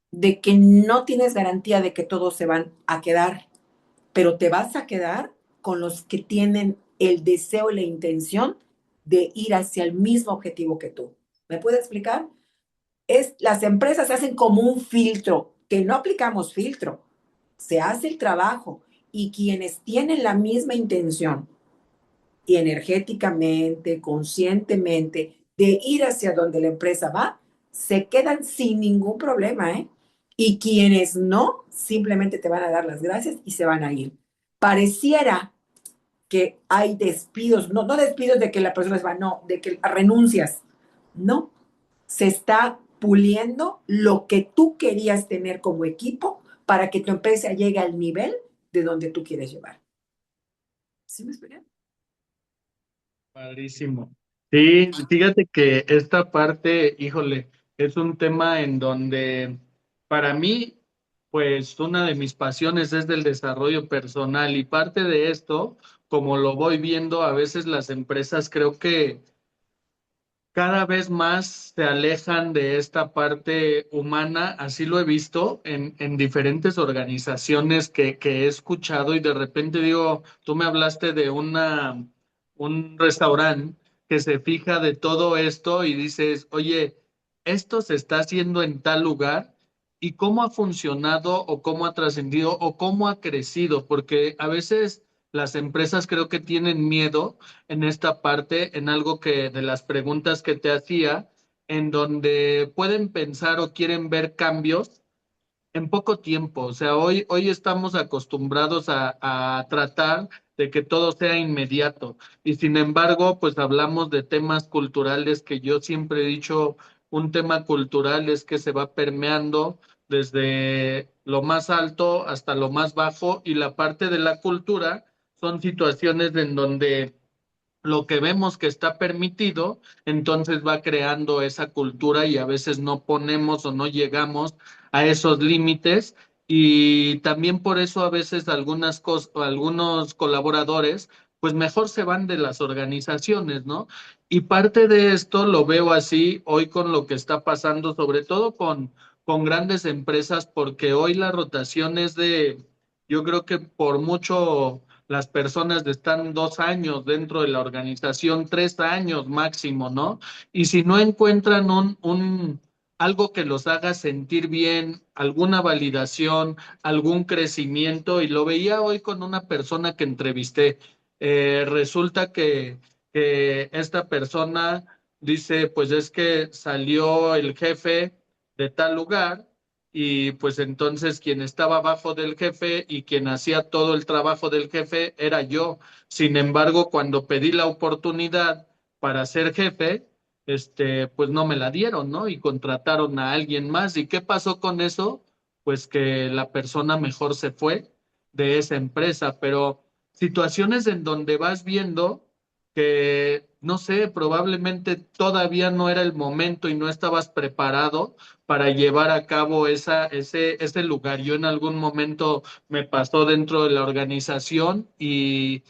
de que no tienes garantía de que todos se van a quedar, pero te vas a quedar con los que tienen el deseo y la intención de ir hacia el mismo objetivo que tú. ¿Me puedes explicar? Las empresas hacen como un filtro, que no aplicamos filtro, se hace el trabajo y quienes tienen la misma intención y energéticamente, conscientemente, de ir hacia donde la empresa va, se quedan sin ningún problema, ¿eh? Y quienes no, simplemente te van a dar las gracias y se van a ir. Pareciera que hay despidos, no, no despidos de que la persona se va, no, de que renuncias. No, se está puliendo lo que tú querías tener como equipo para que tu empresa llegue al nivel de donde tú quieres llevar. ¿Sí me expliqué? Padrísimo. Sí, fíjate que esta parte, híjole, es un tema en donde para mí, pues una de mis pasiones es del desarrollo personal y parte de esto, como lo voy viendo, a veces las empresas creo que cada vez más se alejan de esta parte humana, así lo he visto en diferentes organizaciones que he escuchado y de repente digo, tú me hablaste de un restaurante que se fija de todo esto y dices, oye, esto se está haciendo en tal lugar y cómo ha funcionado o cómo ha trascendido o cómo ha crecido, porque a veces las empresas creo que tienen miedo en esta parte, en algo que de las preguntas que te hacía, en donde pueden pensar o quieren ver cambios en poco tiempo. O sea, hoy estamos acostumbrados a tratar de que todo sea inmediato. Y sin embargo, pues hablamos de temas culturales que yo siempre he dicho, un tema cultural es que se va permeando desde lo más alto hasta lo más bajo y la parte de la cultura son situaciones en donde lo que vemos que está permitido, entonces va creando esa cultura y a veces no ponemos o no llegamos a esos límites y también por eso a veces algunos colaboradores pues mejor se van de las organizaciones, ¿no? Y parte de esto lo veo así hoy con lo que está pasando, sobre todo con grandes empresas, porque hoy la rotación es yo creo que por mucho las personas están 2 años dentro de la organización, 3 años máximo, ¿no? Y si no encuentran algo que los haga sentir bien, alguna validación, algún crecimiento, y lo veía hoy con una persona que entrevisté, resulta que esta persona dice, pues es que salió el jefe de tal lugar y pues entonces quien estaba abajo del jefe y quien hacía todo el trabajo del jefe era yo. Sin embargo, cuando pedí la oportunidad para ser jefe, pues no me la dieron, ¿no? Y contrataron a alguien más. ¿Y qué pasó con eso? Pues que la persona mejor se fue de esa empresa, pero situaciones en donde vas viendo que, no sé, probablemente todavía no era el momento y no estabas preparado para llevar a cabo ese lugar. Yo en algún momento me pasó dentro de la organización y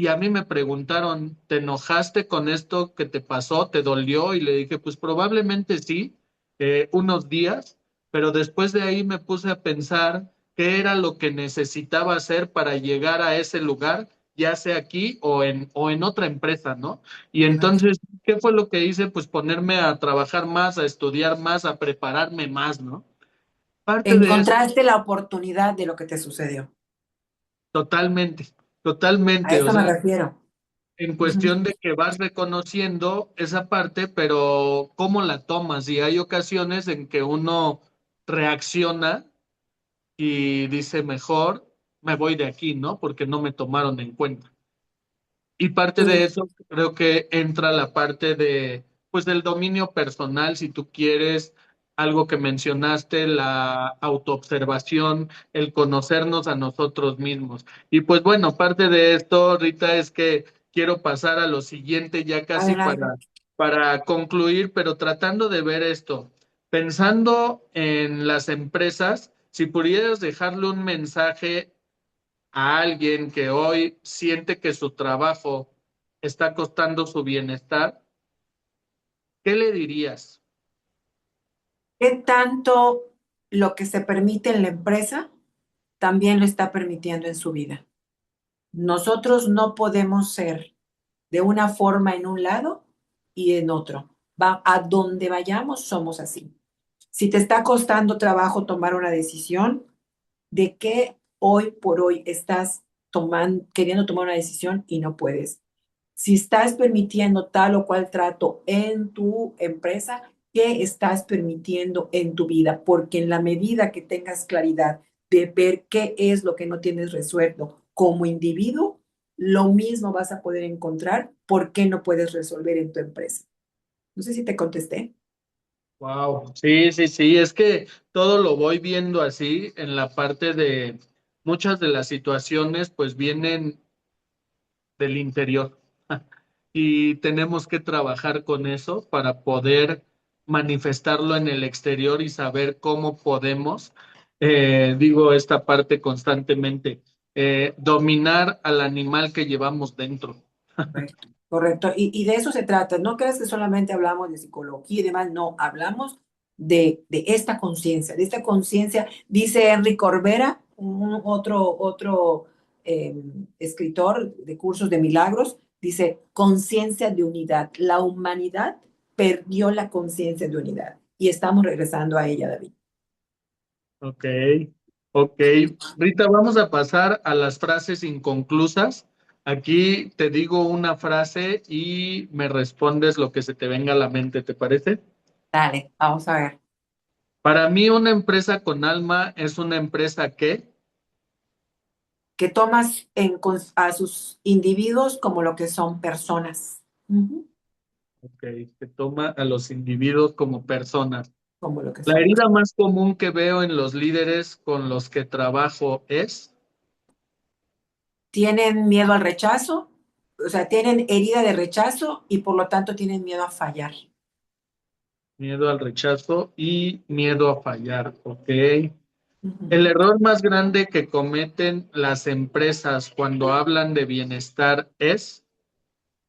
a mí me preguntaron, ¿te enojaste con esto que te pasó? ¿Te dolió? Y le dije, pues probablemente sí, unos días, pero después de ahí me puse a pensar qué era lo que necesitaba hacer para llegar a ese lugar, ya sea aquí o en otra empresa, ¿no? Y Correcto. entonces, ¿qué fue lo que hice? Pues ponerme a trabajar más, a estudiar más, a prepararme más, ¿no? Parte de eso, Encontraste la oportunidad de lo que te sucedió. totalmente, A totalmente. O eso me sea, refiero. en Ujú. cuestión de que vas reconociendo esa parte, pero ¿cómo la tomas? Y hay ocasiones en que uno reacciona y dice, mejor me voy de aquí, ¿no? Porque no me tomaron en cuenta. Y parte de Sí, eso creo que entra la parte pues del dominio personal, si tú quieres, algo que mencionaste, la autoobservación, el conocernos a nosotros mismos. Y pues bueno, parte de esto, Rita, es que quiero pasar a lo siguiente ya casi adelante. para concluir, pero tratando de ver esto, pensando en las empresas, si pudieras dejarle un mensaje a alguien que hoy siente que su trabajo está costando su bienestar, ¿qué le dirías? ¿Qué tanto lo que se permite en la empresa también lo está permitiendo en su vida? Nosotros no podemos ser de una forma en un lado y en otro. Va, a donde vayamos somos así. Si te está costando trabajo tomar una decisión, ¿de qué hoy por hoy estás queriendo tomar una decisión y no puedes? Si estás permitiendo tal o cual trato en tu empresa, ¿qué estás permitiendo en tu vida? Porque en la medida que tengas claridad de ver qué es lo que no tienes resuelto como individuo, lo mismo vas a poder encontrar por qué no puedes resolver en tu empresa. No sé si te contesté. Wow, sí, sí, sí, es que todo lo voy viendo así en la parte de muchas de las situaciones pues vienen del interior y tenemos que trabajar con eso para poder manifestarlo en el exterior y saber cómo podemos, digo esta parte constantemente, dominar al animal que llevamos dentro. Correcto, correcto. Y de eso se trata. No creas que solamente hablamos de psicología y demás, no, hablamos de esta conciencia, de esta conciencia, dice Henry Corbera, otro escritor de cursos de milagros, dice conciencia de unidad. La humanidad perdió la conciencia de unidad. Y estamos regresando a ella, David. Ok, ok. Rita, vamos a pasar a las frases inconclusas. Aquí te digo una frase y me respondes lo que se te venga a la mente, ¿te parece? Dale, vamos a ver. Para mí, una empresa con alma es una empresa que, Que tomas a sus individuos como lo que son personas. Ujú. ok, que toma a los individuos como personas. Como lo que La son herida personas. más común que veo en los líderes con los que trabajo es Tienen miedo al rechazo, o sea, tienen herida de rechazo y por lo tanto tienen miedo a fallar. miedo al rechazo y miedo a fallar, ok. El Ujú. error más grande que cometen las empresas cuando hablan de bienestar es,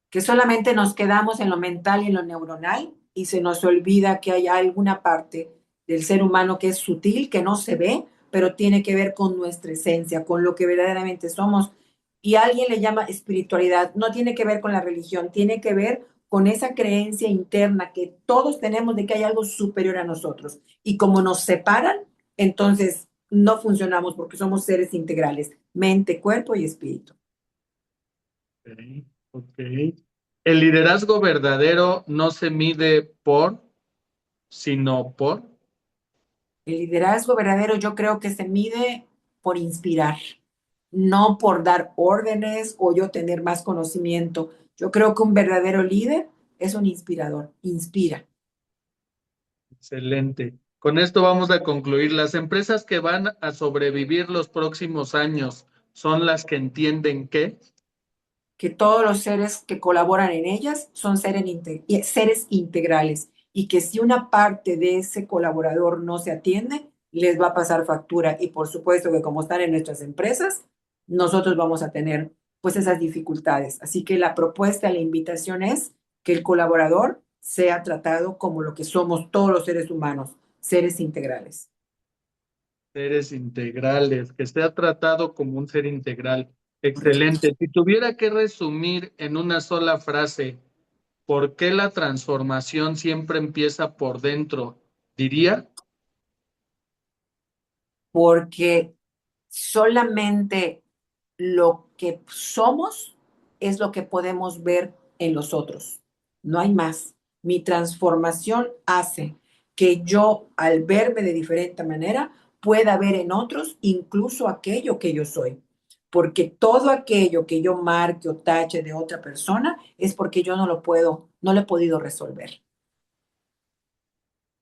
Que solamente nos quedamos en lo mental y en lo neuronal y se nos olvida que hay alguna parte del ser humano que es sutil, que no se ve, pero tiene que ver con nuestra esencia, con lo que verdaderamente somos. Y alguien le llama espiritualidad, no tiene que ver con la religión, tiene que ver con esa creencia interna que todos tenemos de que hay algo superior a nosotros. Y como nos separan, entonces no funcionamos porque somos seres integrales, mente, cuerpo y espíritu. ok, ok. El liderazgo verdadero no se mide por, sino por, El liderazgo verdadero yo creo que se mide por inspirar, no por dar órdenes o yo tener más conocimiento. Yo creo que un verdadero líder es un inspirador, inspira. excelente. Con esto vamos a concluir. Las empresas que van a sobrevivir los próximos años son las que entienden que, Que todos los seres que colaboran en ellas son seres integrales y que si una parte de ese colaborador no se atiende, les va a pasar factura. Y por supuesto que como están en nuestras empresas, nosotros vamos a tener pues esas dificultades. Así que la propuesta, la invitación es que el colaborador sea tratado como lo que somos todos los seres humanos, seres integrales. seres integrales, que sea tratado como un ser integral. Excelente. Si tuviera que resumir en una sola frase, ¿por qué la transformación siempre empieza por dentro? Diría, Porque solamente lo que somos es lo que podemos ver en los otros. No hay más. Mi transformación hace que yo, al verme de diferente manera, pueda ver en otros incluso aquello que yo soy. Porque todo aquello que yo marque o tache de otra persona es porque yo no lo puedo, no lo he podido resolver.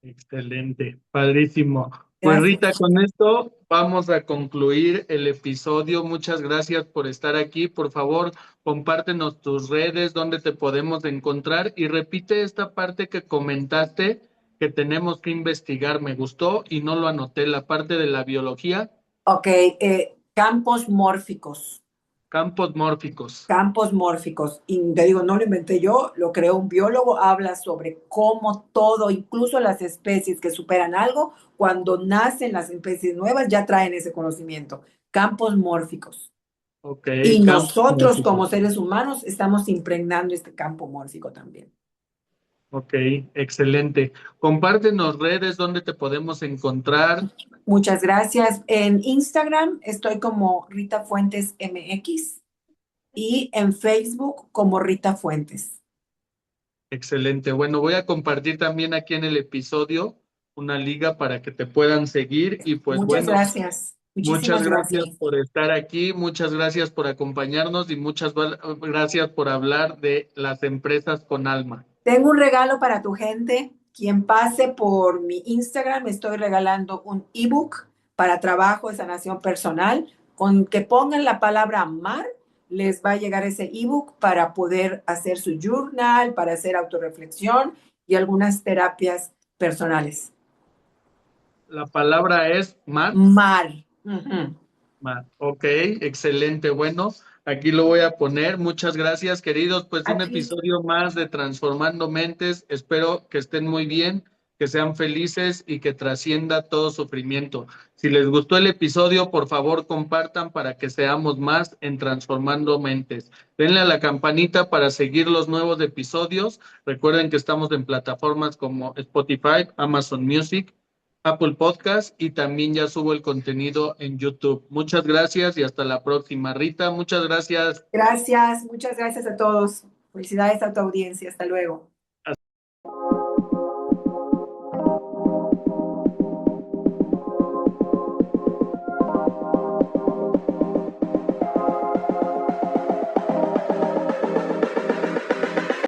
excelente, padrísimo. Pues Rita, Gracias. con esto vamos a concluir el episodio. Muchas gracias por estar aquí. Por favor, compártenos tus redes, dónde te podemos encontrar y repite esta parte que comentaste que tenemos que investigar. Me gustó y no lo anoté, la parte de la biología, Ok, campos mórficos. campos mórficos. Campos mórficos. Y te digo, no lo inventé yo, lo creó un biólogo, habla sobre cómo todo, incluso las especies que superan algo, cuando nacen las especies nuevas ya traen ese conocimiento. Campos mórficos. Ok, Y campos nosotros mórficos. como seres humanos estamos impregnando este campo mórfico también. Ok, excelente. Compártenos redes donde te podemos encontrar. Muchas gracias. En Instagram estoy como Rita Fuentes MX y en Facebook como Rita Fuentes. Excelente. Bueno, voy a compartir también aquí en el episodio una liga para que te puedan seguir y pues Muchas bueno, gracias. muchas Muchísimas gracias gracias. por estar aquí, muchas gracias por acompañarnos y gracias por hablar de las empresas con alma. Tengo un regalo para tu gente. Quien pase por mi Instagram, estoy regalando un ebook para trabajo de sanación personal. Con que pongan la palabra amar, les va a llegar ese ebook para poder hacer su journal, para hacer autorreflexión y algunas terapias personales. La palabra es mar. Mar. Ujú. Ok, excelente. Bueno, aquí lo voy a poner. Muchas gracias, queridos. Pues un Aquí. episodio más de Transformando Mentes. Espero que estén muy bien que sean felices y que trascienda todo sufrimiento. Si les gustó el episodio, por favor compartan para que seamos más en Transformando Mentes. Denle a la campanita para seguir los nuevos episodios. Recuerden que estamos en plataformas como Spotify, Amazon Music, Apple Podcast y también ya subo el contenido en YouTube. Muchas gracias y hasta la próxima. Rita, muchas gracias. Gracias, muchas gracias a todos. Felicidades a tu audiencia. Hasta luego.